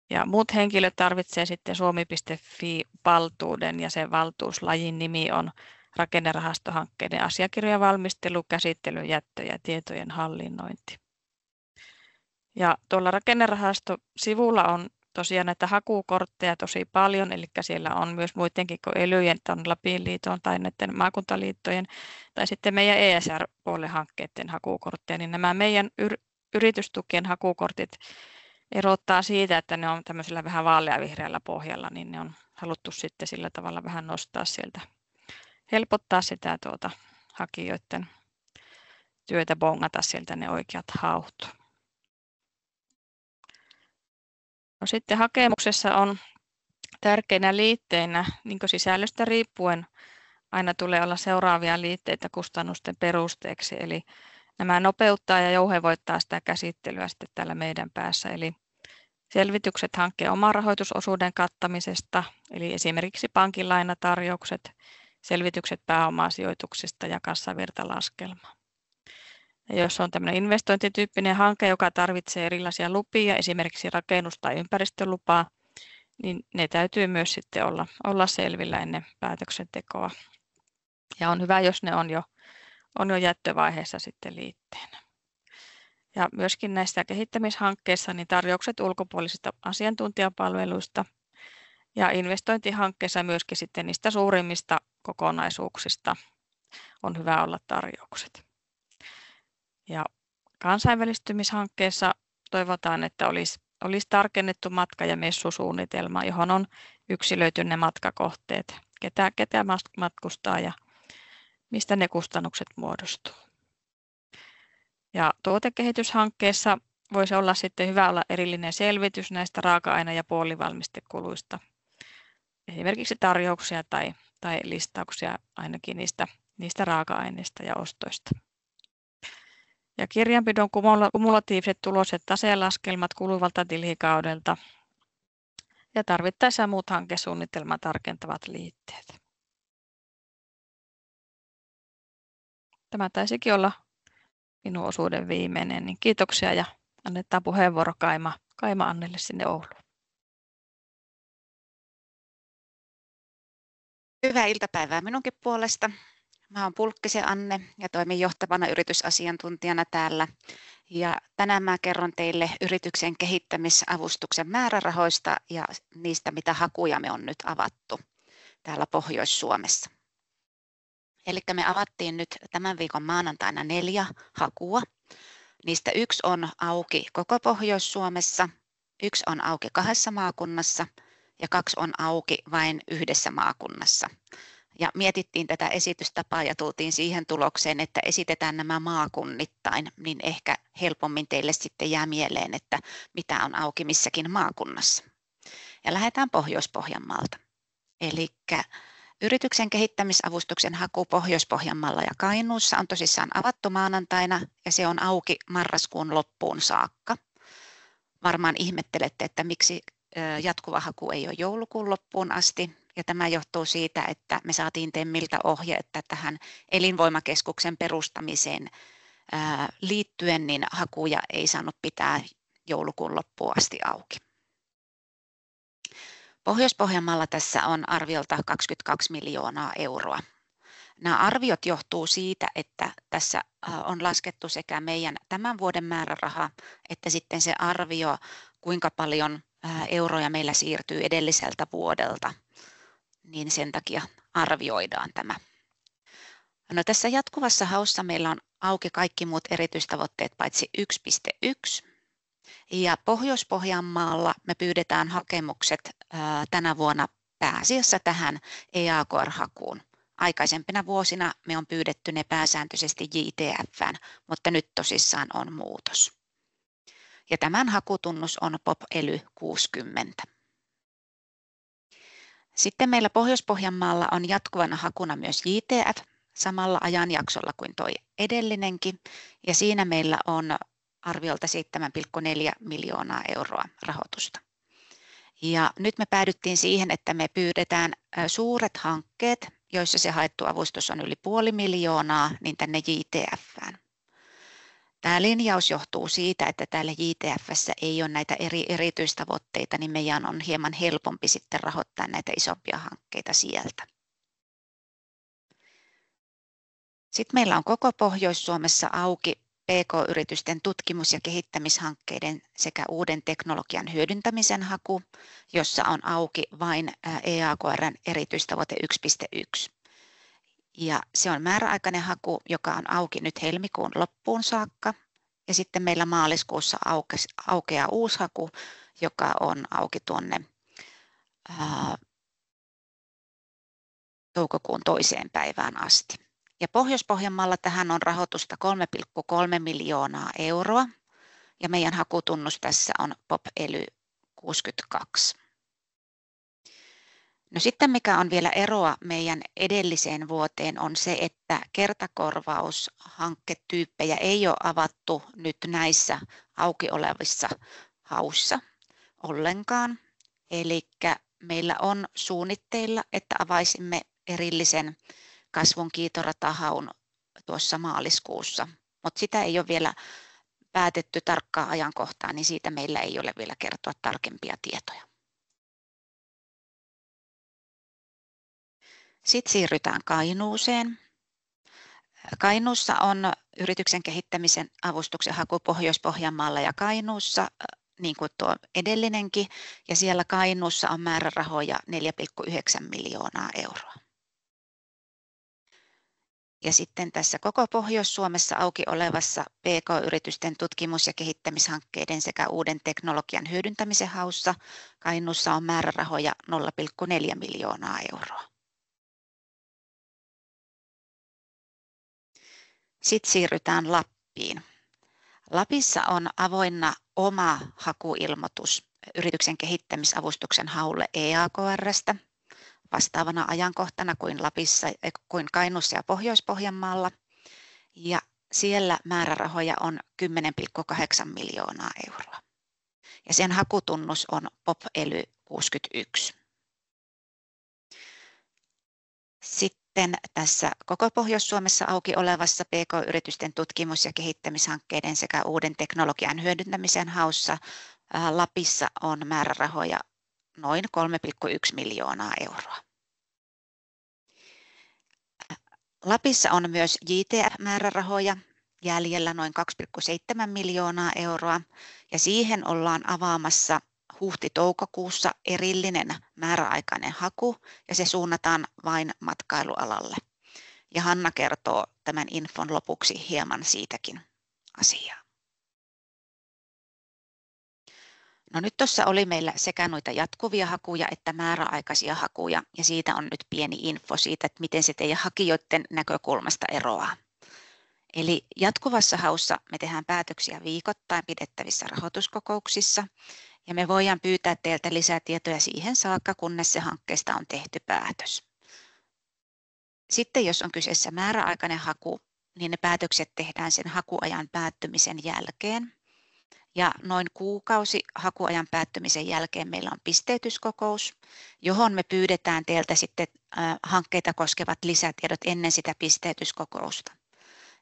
Ja muut henkilöt tarvitsevat sitten suomi.fi-valtuuden ja sen valtuuslajin nimi on rakennerahastohankkeiden asiakirjojen valmistelu, käsittely, jättö ja tietojen hallinnointi. Ja tuolla Rakennerahasto-sivulla on tosiaan näitä hakukortteja tosi paljon, eli siellä on myös muidenkin kuin ELYjen, Lapin liiton tai näiden maakuntaliittojen tai sitten meidän ESR-puolen hankkeiden hakukortteja, niin nämä meidän yritystukien hakukortit erottaa siitä, että ne on tämmöisellä vähän vaaleavihreällä pohjalla, niin ne on haluttu sitten sillä tavalla vähän nostaa sieltä, helpottaa sitä hakijoiden työtä, bongata sieltä ne oikeat haut. No sitten hakemuksessa on tärkeinä liitteinä, niin kuin sisällöstä riippuen, aina tulee olla seuraavia liitteitä kustannusten perusteeksi. Eli nämä nopeuttaa ja jouhevoittaa sitä käsittelyä sitten täällä meidän päässä. Eli Selvitykset hankkeen oman rahoitusosuuden kattamisesta, eli esimerkiksi pankin lainatarjoukset, selvitykset pääomasijoituksista ja kassavirtalaskelma. Ja jos on tämmöinen investointityyppinen hanke, joka tarvitsee erilaisia lupia, esimerkiksi rakennus- tai ympäristölupaa, niin ne täytyy myös sitten olla selvillä ennen päätöksentekoa. Ja on hyvä, jos ne on jo jättövaiheessa sitten liitteenä. Ja myöskin näissä kehittämishankkeissa niin tarjoukset ulkopuolisista asiantuntijapalveluista ja investointihankkeissa myöskin sitten niistä suurimmista kokonaisuuksista on hyvä olla tarjoukset. Ja kansainvälistymishankkeessa toivotaan, että olisi tarkennettu matka- ja messusuunnitelma, johon on yksilöity ne matkakohteet, ketä matkustaa ja mistä ne kustannukset muodostuu. Ja tuotekehityshankkeessa voisi olla sitten hyvä olla erillinen selvitys näistä raaka-aine- ja puolivalmistekuluista. Esimerkiksi tarjouksia tai listauksia ainakin niistä raaka-aineista ja ostoista. Ja kirjanpidon kumulatiiviset tulos- ja taselaskelmat kuluvalta tilikaudelta ja tarvittaessa muut hankesuunnitelman tarkentavat liitteet. Tämä taisikin olla minun osuuden viimeinen, niin kiitoksia ja annetaan puheenvuoro Kaima Annelle sinne Ouluun. Hyvää iltapäivää minunkin puolesta. Mä oon Pulkkisen Anne ja toimin johtavana yritysasiantuntijana täällä. Ja tänään mä kerron teille yrityksen kehittämisavustuksen määrärahoista ja niistä, mitä hakuja me on nyt avattu täällä Pohjois-Suomessa. Eli me avattiin nyt tämän viikon maanantaina 4 hakua. Niistä 1 on auki koko Pohjois-Suomessa, 1 on auki 2 maakunnassa ja 2 on auki vain 1 maakunnassa. Ja mietittiin tätä esitystapaa ja tultiin siihen tulokseen, että esitetään nämä maakunnittain, niin ehkä helpommin teille sitten jää mieleen, että mitä on auki missäkin maakunnassa. Ja lähdetään Pohjois-Pohjanmaalta. Eli yrityksen kehittämisavustuksen haku Pohjois-Pohjanmaalla ja Kainuussa on tosissaan avattu maanantaina ja se on auki marraskuun loppuun saakka. Varmaan ihmettelette, että miksi jatkuva haku ei ole joulukuun loppuun asti. Ja tämä johtuu siitä, että me saatiin TEMiltä ohje, että tähän elinvoimakeskuksen perustamiseen liittyen niin hakuja ei saanut pitää joulukuun loppuun asti auki. Pohjois-Pohjanmaalla tässä on arviolta 22 miljoonaa euroa. Nämä arviot johtuu siitä, että tässä on laskettu sekä meidän tämän vuoden määräraha, että sitten se arvio, kuinka paljon euroja meillä siirtyy edelliseltä vuodelta, niin sen takia arvioidaan tämä. No, tässä jatkuvassa haussa meillä on auki kaikki muut erityistavoitteet paitsi 1.1. Ja Pohjois-Pohjanmaalla me pyydetään hakemukset tänä vuonna pääasiassa tähän EAKR-hakuun. Aikaisempina vuosina me on pyydetty ne pääsääntöisesti JTF:ään, mutta nyt tosissaan on muutos. Ja tämän hakutunnus on POP-ELY 60. Sitten meillä Pohjois-Pohjanmaalla on jatkuvana hakuna myös JTF samalla ajanjaksolla kuin tuo edellinenkin. Ja siinä meillä on arviolta 7,4 miljoonaa euroa rahoitusta. Ja nyt me päädyttiin siihen, että me pyydetään suuret hankkeet, joissa se haettu avustus on yli 500 000, niin tänne JTF:ään. Tämä linjaus johtuu siitä, että täällä JTF:ssä ei ole näitä erityistavoitteita, niin meidän on hieman helpompi sitten rahoittaa näitä isompia hankkeita sieltä. Sitten meillä on koko Pohjois-Suomessa auki PK-yritysten tutkimus- ja kehittämishankkeiden sekä uuden teknologian hyödyntämisen haku, jossa on auki vain EAKR:n erityistavoite 1.1. Ja se on määräaikainen haku, joka on auki nyt helmikuun loppuun saakka. Ja sitten meillä maaliskuussa aukeaa uusi haku, joka on auki tuonne toukokuun 2. päivään asti. Ja Pohjois-Pohjanmaalla tähän on rahoitusta 3,3 miljoonaa euroa ja meidän hakutunnus tässä on POP-ELY 62. No sitten mikä on vielä eroa meidän edelliseen vuoteen on se, että kertakorvaushankketyyppejä ei ole avattu nyt näissä auki olevissa hauissa. ollenkaan. Eli meillä on suunnitteilla, että avaisimme erillisen kasvun kiitoratahaun tuossa maaliskuussa, mutta sitä ei ole vielä päätetty tarkkaa ajankohtaa, niin siitä meillä ei ole vielä kertoa tarkempia tietoja. Sitten siirrytään Kainuuseen. Kainuussa on yrityksen kehittämisen avustuksen haku Pohjois-Pohjanmaalla ja Kainuussa, niin kuin tuo edellinenkin, ja siellä Kainuussa on määrärahoja 4,9 miljoonaa euroa. Ja sitten tässä koko Pohjois-Suomessa auki olevassa PK-yritysten tutkimus- ja kehittämishankkeiden sekä uuden teknologian hyödyntämisen haussa Kainuussa on määrärahoja 0,4 miljoonaa euroa. Sitten siirrytään Lappiin. Lapissa on avoinna oma hakuilmoitus yrityksen kehittämisavustuksen haulle EAKR:stä vastaavana ajankohtana kuin Kainuussa ja Pohjois-Pohjanmaalla. Ja siellä määrärahoja on 10,8 miljoonaa euroa. Ja sen hakutunnus on POP-ELY 61. Sitten tässä koko Pohjois-Suomessa auki olevassa PK-yritysten tutkimus- ja kehittämishankkeiden sekä uuden teknologian hyödyntämisen haussa Lapissa on määrärahoja noin 3,1 miljoonaa euroa. Lapissa on myös JTF-määrärahoja jäljellä noin 2,7 miljoonaa euroa ja siihen ollaan avaamassa huhti-toukokuussa erillinen määräaikainen haku ja se suunnataan vain matkailualalle. Ja Hanna kertoo tämän infon lopuksi hieman siitäkin asiaa. No nyt tuossa oli meillä sekä noita jatkuvia hakuja että määräaikaisia hakuja ja siitä on nyt pieni info siitä, että miten se teidän hakijoiden näkökulmasta eroaa. Eli jatkuvassa haussa me tehdään päätöksiä viikoittain pidettävissä rahoituskokouksissa ja me voidaan pyytää teiltä lisätietoja siihen saakka, kunnes se hankkeesta on tehty päätös. Sitten jos on kyseessä määräaikainen haku, niin ne päätökset tehdään sen hakuajan päättymisen jälkeen. Ja noin kuukausi hakuajan päättymisen jälkeen meillä on pisteytyskokous, johon me pyydetään teiltä sitten hankkeita koskevat lisätiedot ennen sitä pisteytyskokousta.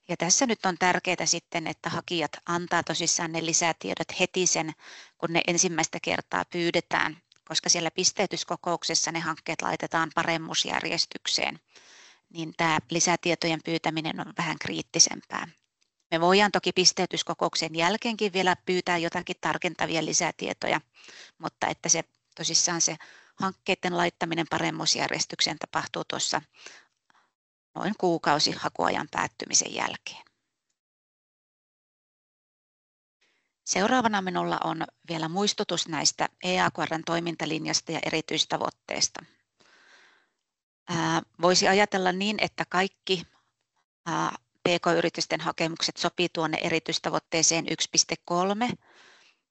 Ja tässä nyt on tärkeää sitten, että hakijat antaa tosissaan ne lisätiedot heti sen, kun ne ensimmäistä kertaa pyydetään, koska siellä pisteytyskokouksessa ne hankkeet laitetaan paremmuusjärjestykseen, niin tämä lisätietojen pyytäminen on vähän kriittisempää. Me voidaan toki pisteytyskokouksen jälkeenkin vielä pyytää jotakin tarkentavia lisätietoja, mutta että se tosissaan se hankkeiden laittaminen paremmuusjärjestykseen tapahtuu tuossa noin kuukausi hakuajan päättymisen jälkeen. Seuraavana minulla on vielä muistutus näistä EAKR:n toimintalinjasta ja erityistavoitteista. Voisi ajatella niin, että kaikki PK-yritysten hakemukset sopii tuonne erityistavoitteeseen 1.3,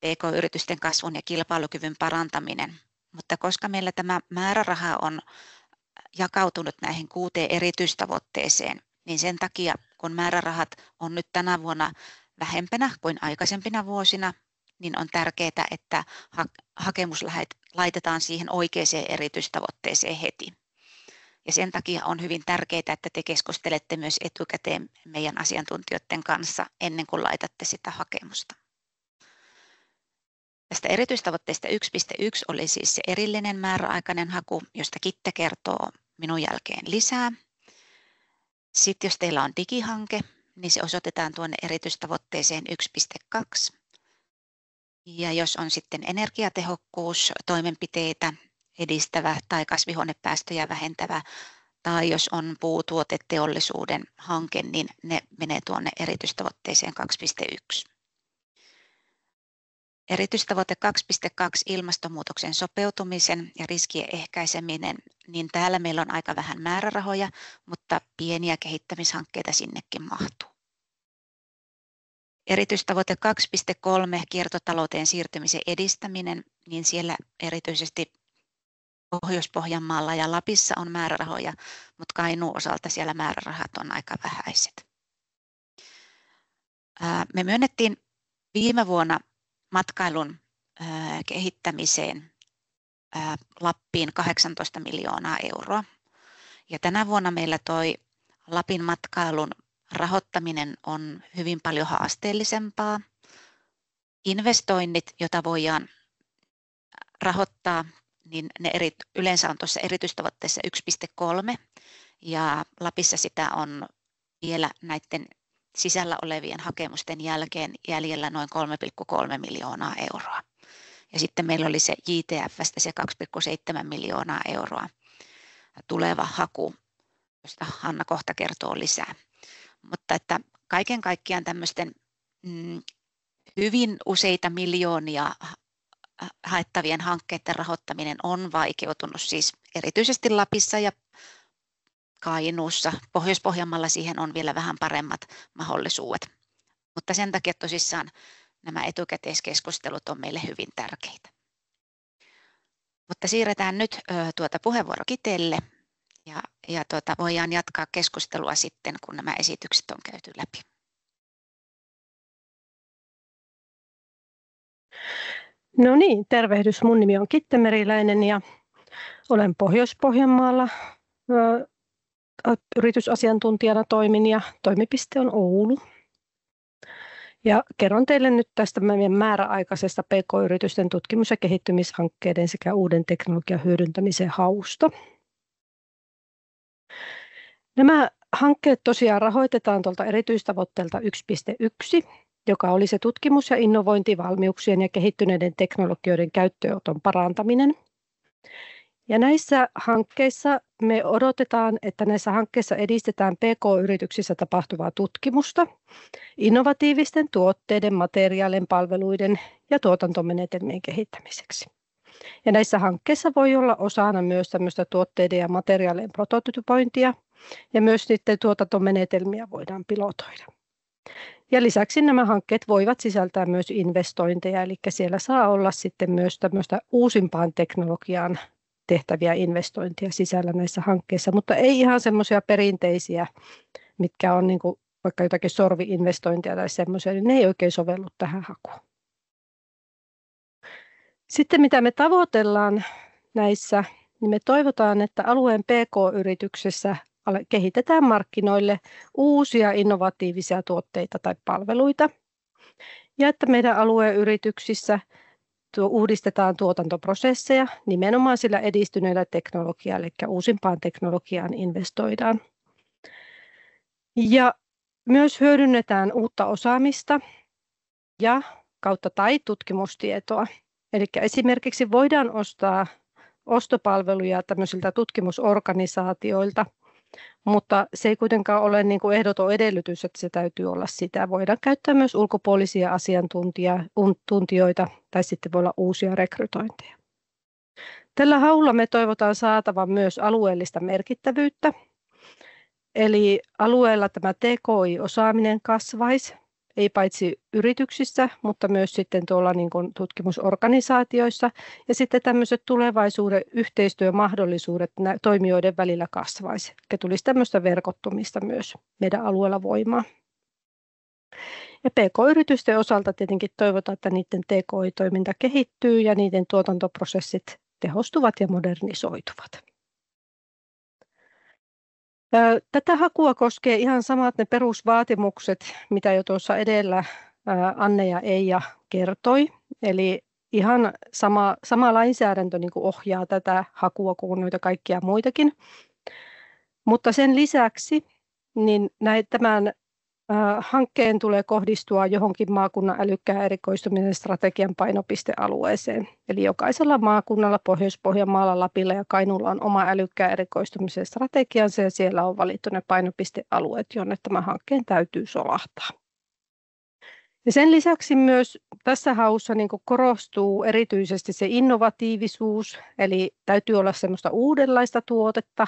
PK-yritysten kasvun ja kilpailukyvyn parantaminen. Mutta koska meillä tämä määräraha on jakautunut näihin 6 erityistavoitteeseen, niin sen takia, kun määrärahat on nyt tänä vuonna vähempänä kuin aikaisempina vuosina, niin on tärkeää, että hakemus laitetaan siihen oikeaan erityistavoitteeseen heti. Ja sen takia on hyvin tärkeää, että te keskustelette myös etukäteen meidän asiantuntijoiden kanssa ennen kuin laitatte sitä hakemusta. Tästä erityistavoitteesta 1.1 oli siis se erillinen määräaikainen haku, josta Kitte kertoo minun jälkeen lisää. Sitten jos teillä on digihanke, niin se osoitetaan tuonne erityistavoitteeseen 1.2. Ja jos on sitten energiatehokkuustoimenpiteitä edistävä tai kasvihuonepäästöjä vähentävä, tai jos on puutuoteteollisuuden hanke, niin ne menee tuonne erityistavoitteeseen 2.1. Erityistavoite 2.2 ilmastonmuutoksen sopeutumisen ja riskien ehkäiseminen, niin täällä meillä on aika vähän määrärahoja, mutta pieniä kehittämishankkeita sinnekin mahtuu. Erityistavoite 2.3 kiertotalouteen siirtymisen edistäminen, niin siellä erityisesti Pohjois-Pohjanmaalla ja Lapissa on määrärahoja, mutta Kainuun osalta siellä määrärahat on aika vähäiset. Me myönnettiin viime vuonna matkailun kehittämiseen Lappiin 18 miljoonaa euroa. Ja tänä vuonna meillä toi Lapin matkailun rahoittaminen on hyvin paljon haasteellisempaa. Investoinnit, joita voidaan rahoittaa, niin ne yleensä on tuossa erityistavoitteessa 1,3 ja Lapissa sitä on vielä näiden sisällä olevien hakemusten jälkeen jäljellä noin 3,3 miljoonaa euroa. Ja sitten meillä oli se JTF:stä se 2,7 miljoonaa euroa tuleva haku, josta Hanna kohta kertoo lisää. Mutta että kaiken kaikkiaan tämmöisten hyvin useita miljoonia haettavien hankkeiden rahoittaminen on vaikeutunut siis erityisesti Lapissa ja Kainuussa. Pohjois-Pohjanmaalla siihen on vielä vähän paremmat mahdollisuudet. Mutta sen takia tosissaan nämä etukäteiskeskustelut on meille hyvin tärkeitä. Mutta siirretään nyt puheenvuoro Kitelle ja voidaan jatkaa keskustelua sitten, kun nämä esitykset on käyty läpi. No niin, tervehdys. Mun nimi on Kitte Meriläinen ja olen Pohjois-Pohjanmaalla yritysasiantuntijana toimin ja toimipiste on Oulu. Ja kerron teille nyt tästä meidän määräaikaisesta PK-yritysten tutkimus- ja kehittymishankkeiden sekä uuden teknologian hyödyntämisen hausta. Nämä hankkeet tosiaan rahoitetaan tuolta erityistavoitteelta 1.1, joka oli se tutkimus- ja innovointivalmiuksien ja kehittyneiden teknologioiden käyttöönoton parantaminen. Ja näissä hankkeissa me odotetaan, että näissä hankkeissa edistetään PK-yrityksissä tapahtuvaa tutkimusta innovatiivisten tuotteiden, materiaalien, palveluiden ja tuotantomenetelmien kehittämiseksi. Ja näissä hankkeissa voi olla osana myös tämmöistä tuotteiden ja materiaalien prototypointia ja myös niiden tuotantomenetelmiä voidaan pilotoida. Ja lisäksi nämä hankkeet voivat sisältää myös investointeja, eli siellä saa olla sitten myös tämmöistä uusimpaan teknologiaan tehtäviä investointeja sisällä näissä hankkeissa, mutta ei ihan semmoisia perinteisiä, mitkä on niin kuin vaikka jotakin sorvi-investointia tai semmoisia, niin ne ei oikein sovellu tähän hakuun. Sitten mitä me tavoitellaan näissä, niin me toivotaan, että alueen PK-yrityksessä kehitetään markkinoille uusia innovatiivisia tuotteita tai palveluita ja että meidän alueen yrityksissä uudistetaan tuotantoprosesseja nimenomaan sillä edistyneellä teknologialla, eli uusimpaan teknologiaan investoidaan. Ja myös hyödynnetään uutta osaamista ja kautta tai tutkimustietoa. Eli esimerkiksi voidaan ostaa ostopalveluja tämmöisiltä tutkimusorganisaatioilta, mutta se ei kuitenkaan ole niin kuin ehdoton edellytys, että se täytyy olla sitä. Voidaan käyttää myös ulkopuolisia asiantuntijoita tai sitten voi olla uusia rekrytointeja. Tällä haulla me toivotaan saatavan myös alueellista merkittävyyttä. Eli alueella tämä TKI-osaaminen kasvaisi, ei paitsi yrityksissä, mutta myös sitten tuolla niin kuin tutkimusorganisaatioissa. Ja sitten tämmöiset tulevaisuuden yhteistyömahdollisuudet toimijoiden välillä kasvaisi. Eli tulisi tämmöistä verkottumista myös meidän alueella voimaan. Ja PK-yritysten osalta tietenkin toivotaan, että niiden TKI-toiminta kehittyy ja niiden tuotantoprosessit tehostuvat ja modernisoituvat. Tätä hakua koskee ihan samat ne perusvaatimukset, mitä jo tuossa edellä Anne ja Eija kertoi. Eli ihan sama lainsäädäntö niin kuin ohjaa tätä hakua kuin noita kaikkia muitakin. Mutta sen lisäksi niin tämän hankkeen tulee kohdistua johonkin maakunnan älykkään erikoistumisen strategian painopistealueeseen. Eli jokaisella maakunnalla, Pohjois-Pohjanmaalla, Lapilla ja Kainuulla on oma älykkään erikoistumisen strategiansa ja siellä on valittu ne painopistealueet, jonne tämän hankkeen täytyy solahtaa. Ja sen lisäksi myös tässä haussa niin kuin korostuu erityisesti se innovatiivisuus, eli täytyy olla semmoista uudenlaista tuotetta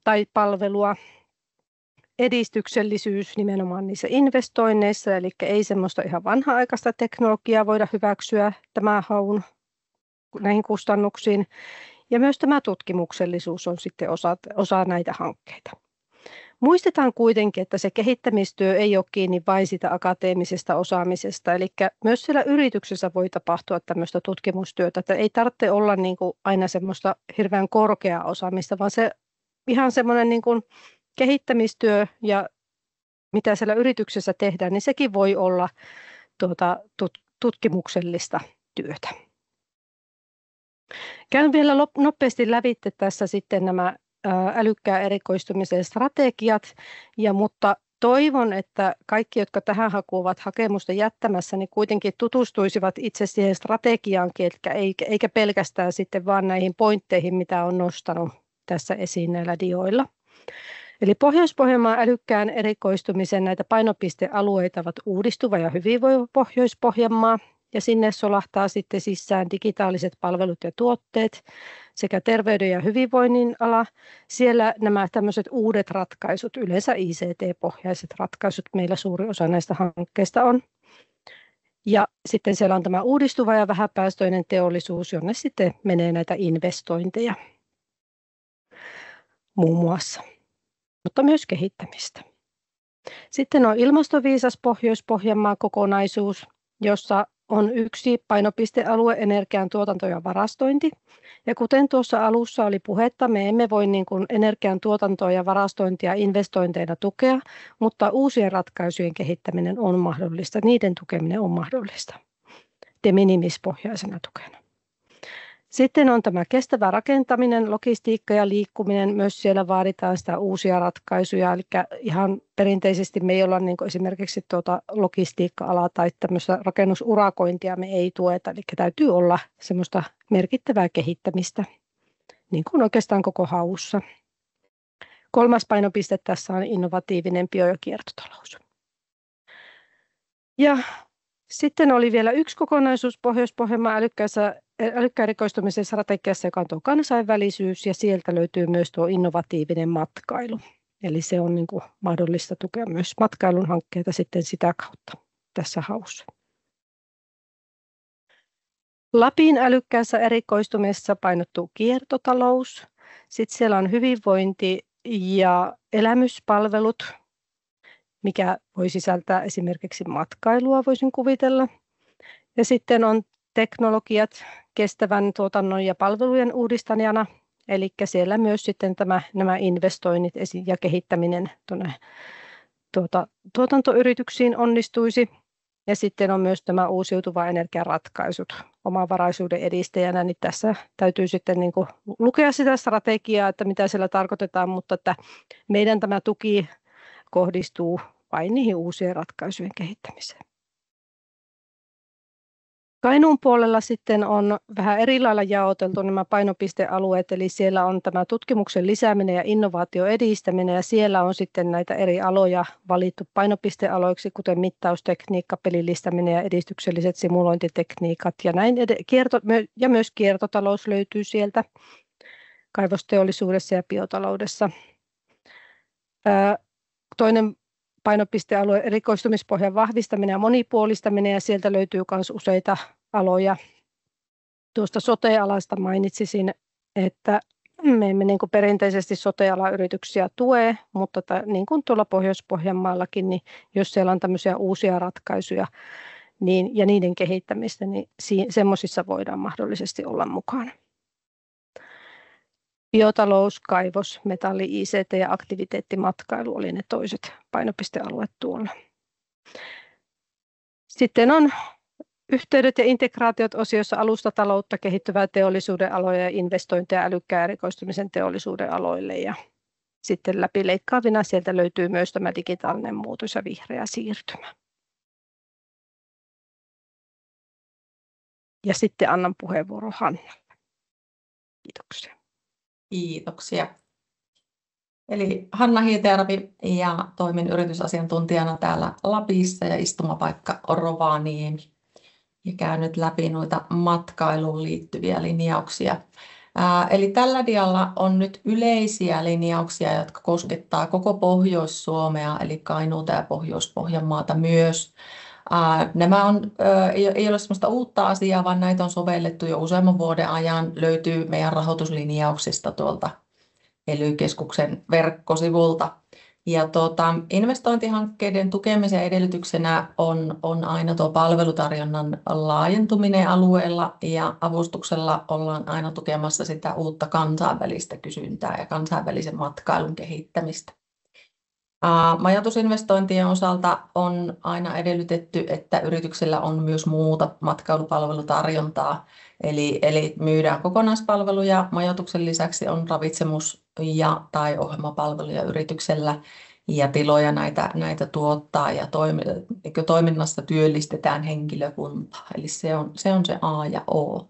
tai palvelua. Edistyksellisyys nimenomaan niissä investoinneissa, eli ei semmoista ihan vanha-aikaista teknologiaa voida hyväksyä tämän haun näihin kustannuksiin. Ja myös tämä tutkimuksellisuus on sitten osa näitä hankkeita. Muistetaan kuitenkin, että se kehittämistyö ei ole kiinni vain siitä akateemisesta osaamisesta, eli myös siellä yrityksessä voi tapahtua tämmöistä tutkimustyötä, että ei tarvitse olla niin kuin aina semmoista hirveän korkeaa osaamista, vaan se ihan semmoinen niin kuin kehittämistyö ja mitä siellä yrityksessä tehdään, niin sekin voi olla tutkimuksellista työtä. Käyn vielä nopeasti lävitse tässä sitten nämä älykkään erikoistumisen strategiat, mutta toivon, että kaikki, jotka tähän ovat hakemusta jättämässä, niin kuitenkin tutustuisivat itse siihen strategiaankin, eikä pelkästään sitten vaan näihin pointteihin, mitä on nostanut tässä esiin näillä dioilla. Eli Pohjois-Pohjanmaan älykkään erikoistumisen näitä painopistealueita ovat uudistuva ja hyvinvoiva Pohjois-Pohjanmaa, ja sinne solahtaa sitten sisään digitaaliset palvelut ja tuotteet sekä terveyden ja hyvinvoinnin ala. Siellä nämä tämmöiset uudet ratkaisut, yleensä ICT-pohjaiset ratkaisut, meillä suuri osa näistä hankkeista on. Ja sitten siellä on tämä uudistuva ja vähäpäästöinen teollisuus, jonne sitten menee näitä investointeja muun muassa, mutta myös kehittämistä. Sitten on ilmastoviisas Pohjois-Pohjanmaa kokonaisuus, jossa on yksi painopistealue energian tuotanto ja varastointi. Ja kuten tuossa alussa oli puhetta, me emme voi niin kuin energian tuotantoa ja varastointia investointeina tukea, mutta uusien ratkaisujen kehittäminen on mahdollista, niiden tukeminen on mahdollista de minimis pohjaisena tukena. Sitten on tämä kestävä rakentaminen, logistiikka ja liikkuminen. Myös siellä vaaditaan sitä uusia ratkaisuja. Eli ihan perinteisesti me ei olla niin kuin esimerkiksi logistiikka-alaa tai tämmöistä rakennusurakointia me ei tueta. Eli täytyy olla semmoista merkittävää kehittämistä, niin kuin oikeastaan koko haussa. 3. painopiste tässä on innovatiivinen bio- ja kiertotalous. Ja sitten oli vielä yksi kokonaisuus Pohjois-Pohjanmaan älykkään erikoistumisen strategiassa, joka on tuo kansainvälisyys, ja sieltä löytyy myös tuo innovatiivinen matkailu. Eli se on niin kuin mahdollista tukea myös matkailun hankkeita sitten sitä kautta tässä haussa. Lapin älykkäässä erikoistumisessa painottuu kiertotalous. Sitten siellä on hyvinvointi ja elämyspalvelut, mikä voi sisältää esimerkiksi matkailua, voisin kuvitella. Ja sitten on teknologiat kestävän tuotannon ja palvelujen uudistajana, eli siellä myös sitten nämä investoinnit ja kehittäminen tuonne tuotantoyrityksiin onnistuisi. Ja sitten on myös tämä uusiutuva energiaratkaisut omavaraisuuden edistäjänä, niin tässä täytyy sitten niin kuin lukea sitä strategiaa, että mitä siellä tarkoitetaan, mutta että meidän tämä tuki kohdistuu vain niihin uusien ratkaisujen kehittämiseen. Kainuun puolella sitten on vähän eri lailla jaoteltu nämä painopistealueet, eli siellä on tämä tutkimuksen lisääminen ja innovaatio edistäminen, ja siellä on sitten näitä eri aloja valittu painopistealoiksi, kuten mittaustekniikka, pelillistäminen ja edistykselliset simulointitekniikat, ja ja myös kiertotalous löytyy sieltä kaivosteollisuudessa ja biotaloudessa. Toinen painopistealue erikoistumispohjan vahvistaminen ja monipuolistaminen, ja sieltä löytyy myös useita aloja. Tuosta sote-alasta mainitsisin, että me emme niin kuin perinteisesti sote-alayrityksiä tue, mutta niin kuin tuolla Pohjois-Pohjanmaallakin, niin jos siellä on tämmöisiä uusia ratkaisuja ja niiden kehittämistä, niin semmoisissa voidaan mahdollisesti olla mukana. Biotalous, kaivos, metalli, ICT ja aktiviteettimatkailu oli ne toiset painopistealueet tuolla. Sitten on yhteydet ja integraatiot osiossa alustataloutta, kehittyvää teollisuuden aloja ja investointeja älykkään erikoistumisen teollisuuden aloille. Ja sitten läpileikkaavina sieltä löytyy myös tämä digitaalinen muutos ja vihreä siirtymä. Ja sitten annan puheenvuoron Hannalle. Kiitoksia. Kiitoksia. Eli Hanna Hietejärvi ja toimin yritysasiantuntijana täällä Lapissa ja istumapaikka on Rovaniemi. Ja käyn nyt läpi noita matkailuun liittyviä linjauksia. Eli tällä dialla on nyt yleisiä linjauksia, jotka koskettaa koko Pohjois-Suomea, eli Kainuuta ja Pohjois-Pohjanmaata myös. Nämä ei ole sellaista uutta asiaa, vaan näitä on sovellettu jo useamman vuoden ajan. Löytyy meidän rahoituslinjauksista tuolta ELY-keskuksen verkkosivulta. Ja investointihankkeiden tukemisen edellytyksenä on aina tuo palvelutarjonnan laajentuminen alueella, ja avustuksella ollaan aina tukemassa sitä uutta kansainvälistä kysyntää ja kansainvälisen matkailun kehittämistä. Majoitusinvestointien osalta on aina edellytetty, että yrityksillä on myös muuta matkailupalvelutarjontaa, eli myydään kokonaispalveluja. Majoituksen lisäksi on ravitsemus- tai ohjelmapalveluja yrityksellä, ja tiloja näitä tuottaa, ja toiminnassa työllistetään henkilökuntaa. Eli se on se A ja O.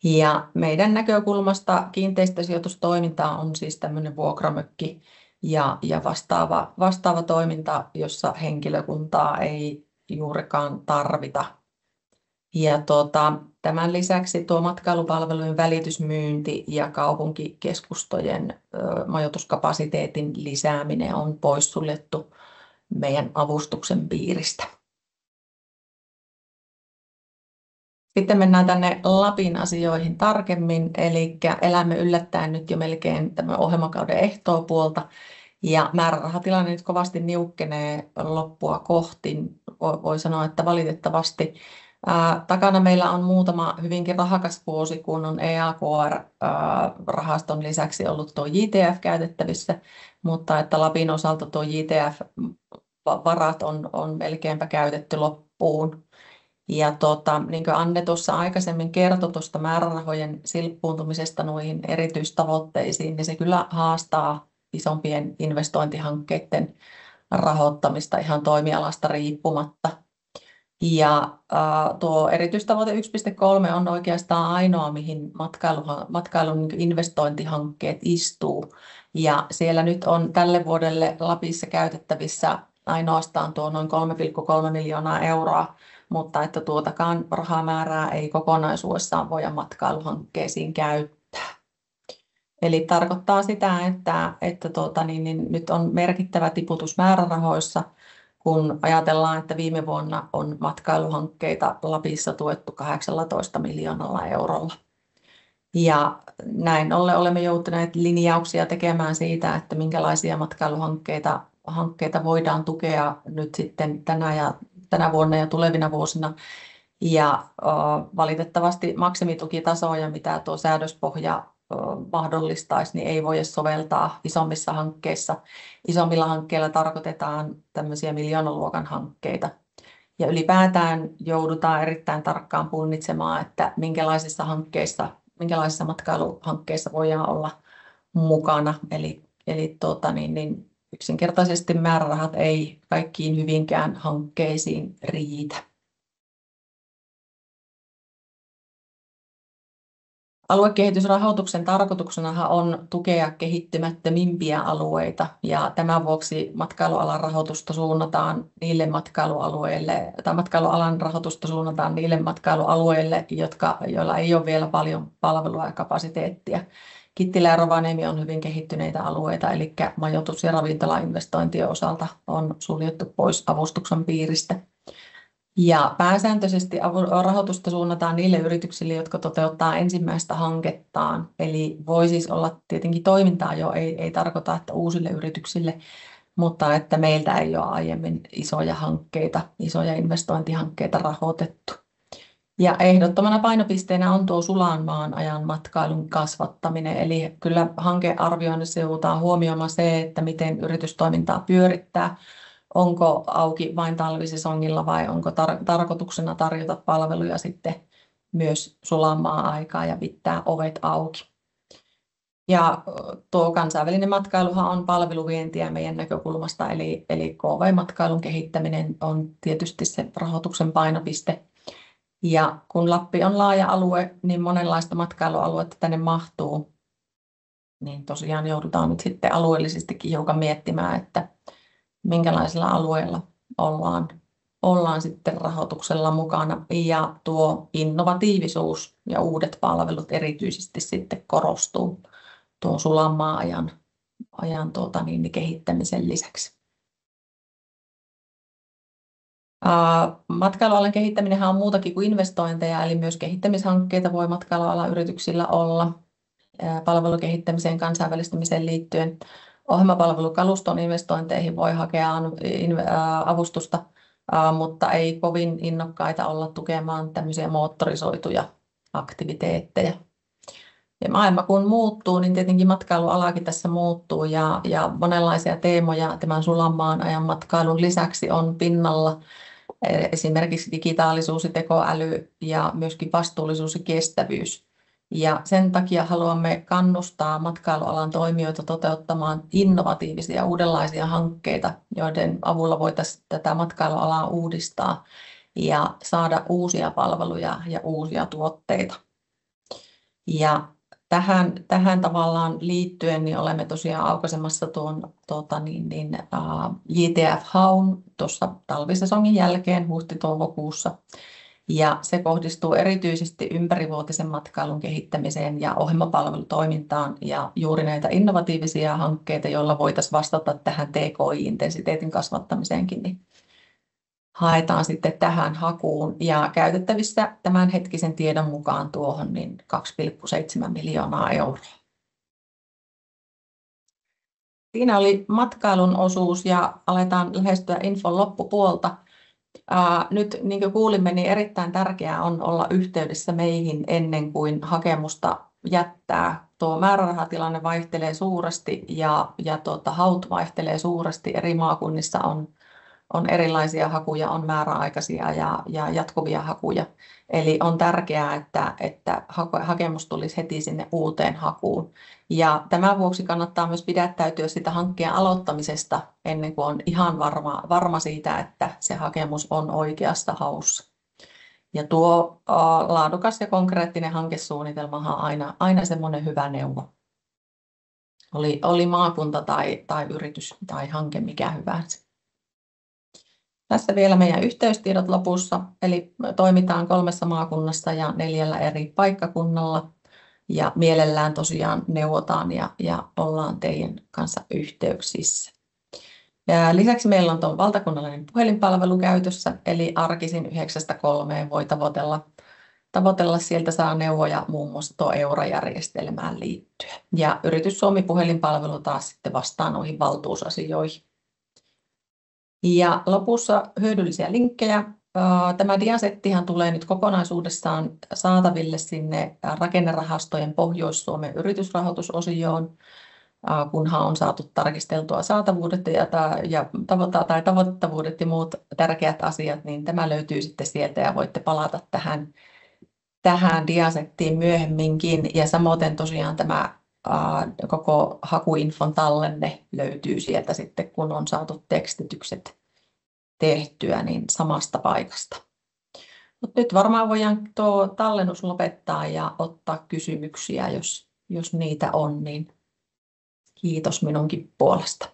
Ja meidän näkökulmasta kiinteistösijoitustoiminta on siis tämmöinen vuokramökki ja vastaava toiminta, jossa henkilökuntaa ei juurikaan tarvita. Ja tämän lisäksi tuo matkailupalvelujen välitysmyynti ja kaupunkikeskustojen majoituskapasiteetin lisääminen on poissuljettu meidän avustuksen piiristä. Sitten mennään tänne Lapin asioihin tarkemmin, eli elämme yllättäen nyt jo melkein tämän ohjelmakauden ehtoopuolta, ja määrärahatilanne nyt kovasti niukkenee loppua kohti. Voi sanoa, että valitettavasti takana meillä on muutama hyvinkin rahakas vuosi, kun on EAKR-rahaston lisäksi ollut tuo JTF käytettävissä, mutta että Lapin osalta tuo JTF-varat on melkeinpä käytetty loppuun. Ja niin kuin Anne tuossa aikaisemmin kertoi tuosta määrärahojen silppuuntumisesta noihin erityistavoitteisiin, niin se kyllä haastaa isompien investointihankkeiden rahoittamista ihan toimialasta riippumatta. Ja tuo erityistavoite 1.3 on oikeastaan ainoa, mihin matkailun investointihankkeet istuu. Ja siellä nyt on tälle vuodelle Lapissa käytettävissä ainoastaan tuo noin 3,3 miljoonaa euroa, mutta että tuotakaan rahamäärää ei kokonaisuudessaan voida matkailuhankkeisiin käyttää. Eli tarkoittaa sitä, että nyt on merkittävä tiputus määrärahoissa, kun ajatellaan, että viime vuonna on matkailuhankkeita Lapissa tuettu 18 miljoonalla eurolla. Ja näin ollen olemme joutuneet linjauksia tekemään siitä, että minkälaisia matkailuhankkeita voidaan tukea nyt sitten tänä vuonna ja tulevina vuosina. Ja valitettavasti maksimitukitasoja, mitä tuo säädöspohja mahdollistaisi, niin ei voi soveltaa isommissa hankkeissa. Isommilla hankkeilla tarkoitetaan tämmöisiä miljoonaluokan hankkeita. Ja ylipäätään joudutaan erittäin tarkkaan punnitsemaan, että minkälaisissa matkailuhankkeissa voidaan olla mukana. Eli yksinkertaisesti määrärahat ei kaikkiin hyvinkään hankkeisiin riitä. Aluekehitysrahoituksen tarkoituksena on tukea kehittymättömimpiä alueita, ja tämän vuoksi matkailualan rahoitusta suunnataan niille matkailualueille, joilla ei ole vielä paljon palvelua ja kapasiteettia. Kittilä ja Rovaniemi on hyvin kehittyneitä alueita, eli majoitus- ja ravintolainvestointien osalta on suljettu pois avustuksen piiristä. Ja pääsääntöisesti rahoitusta suunnataan niille yrityksille, jotka toteuttaa ensimmäistä hankettaan. Eli voi siis olla tietenkin toimintaa jo, ei tarkoita, että uusille yrityksille, mutta että meiltä ei ole aiemmin isoja investointihankkeita rahoitettu. Ja ehdottomana painopisteenä on tuo sulan maan ajan matkailun kasvattaminen. Eli kyllä hankearvioinnissa joudutaan huomioimaan se, että miten yritystoimintaa pyörittää. Onko auki vain talvisesongilla vai onko tarkoituksena tarjota palveluja sitten myös sulan maa-aikaa ja pitää ovet auki. Ja tuo kansainvälinen matkailuhan on palveluvientiä meidän näkökulmasta, eli KV-matkailun kehittäminen on tietysti se rahoituksen painopiste. Ja kun Lappi on laaja alue, niin monenlaista matkailualuetta tänne mahtuu, niin tosiaan joudutaan nyt sitten alueellisestikin hiukan miettimään, että minkälaisilla alueilla ollaan sitten rahoituksella mukana, ja tuo innovatiivisuus ja uudet palvelut erityisesti sitten korostuu tuon sulan maa-ajan kehittämisen lisäksi. Matkailualan kehittäminen on muutakin kuin investointeja, eli myös kehittämishankkeita voi matkailualan yrityksillä olla palvelukehittämiseen, kansainvälistymiseen liittyen. Ohjelmapalvelukaluston investointeihin voi hakea avustusta, mutta ei kovin innokkaita olla tukemaan tämmöisiä moottorisoituja aktiviteetteja. Ja maailma kun muuttuu, niin tietenkin matkailualakin tässä muuttuu ja monenlaisia teemoja tämän Sulanmaan ajan matkailun lisäksi on pinnalla. Esimerkiksi digitaalisuus ja tekoäly ja myöskin vastuullisuus ja kestävyys. Ja sen takia haluamme kannustaa matkailualan toimijoita toteuttamaan innovatiivisia uudenlaisia hankkeita, joiden avulla voitaisiin tätä matkailualaa uudistaa ja saada uusia palveluja ja uusia tuotteita. Ja tähän tavallaan liittyen niin olemme tosiaan aukaisemassa tuon JTF-haun tuossa talvisesongin jälkeen huhti-toukokuussa. Ja se kohdistuu erityisesti ympärivuotisen matkailun kehittämiseen ja ohjelmapalvelutoimintaan ja juuri näitä innovatiivisia hankkeita, joilla voitaisiin vastata tähän TKI-intensiteetin kasvattamiseenkin, niin haetaan sitten tähän hakuun ja käytettävissä tämänhetkisen tiedon mukaan tuohon niin 2,7 miljoonaa euroa. Siinä oli matkailun osuus ja aletaan lähestyä infon loppupuolta. Nyt niin kuin kuulimme, niin erittäin tärkeää on olla yhteydessä meihin ennen kuin hakemusta jättää. Tuo määrärahatilanne vaihtelee suuresti ja haut vaihtelee suuresti. Eri maakunnissa on erilaisia hakuja, on määräaikaisia ja jatkuvia hakuja. Eli on tärkeää, että hakemus tulisi heti sinne uuteen hakuun. Ja tämän vuoksi kannattaa myös pidättäytyä sitä hankkeen aloittamisesta ennen kuin on ihan varma siitä, että se hakemus on oikeassa haussa. Ja tuo laadukas ja konkreettinen hankesuunnitelma on aina semmoinen hyvä neuvo. Oli maakunta tai yritys tai hanke mikä hyvänsä. Tässä vielä meidän yhteystiedot lopussa, eli toimitaan 3 maakunnassa ja 4 eri paikkakunnalla ja mielellään tosiaan neuvotaan ja ollaan teidän kanssa yhteyksissä. Ja lisäksi meillä on tuon valtakunnallinen puhelinpalvelu käytössä, eli arkisin 9-3 voi tavoitella sieltä saa neuvoja muun muassa tuo Eura-järjestelmään liittyen. Ja Yritys Suomi puhelinpalvelu taas sitten vastaa noihin valtuusasioihin. Ja lopussa hyödyllisiä linkkejä. Tämä diasettihan tulee nyt kokonaisuudessaan saataville sinne rakennerahastojen Pohjois-Suomen yritysrahoitusosioon, kunhan on saatu tarkisteltua saatavuudet ja tavoitettavuudet ja muut tärkeät asiat, niin tämä löytyy sitten sieltä ja voitte palata tähän diasettiin myöhemminkin. Ja samoin tosiaan tämä koko hakuinfon tallenne löytyy sieltä sitten, kun on saatu tekstitykset tehtyä niin samasta paikasta. Mut nyt varmaan voidaan tuo tallennus lopettaa ja ottaa kysymyksiä, jos niitä on, niin kiitos minunkin puolesta.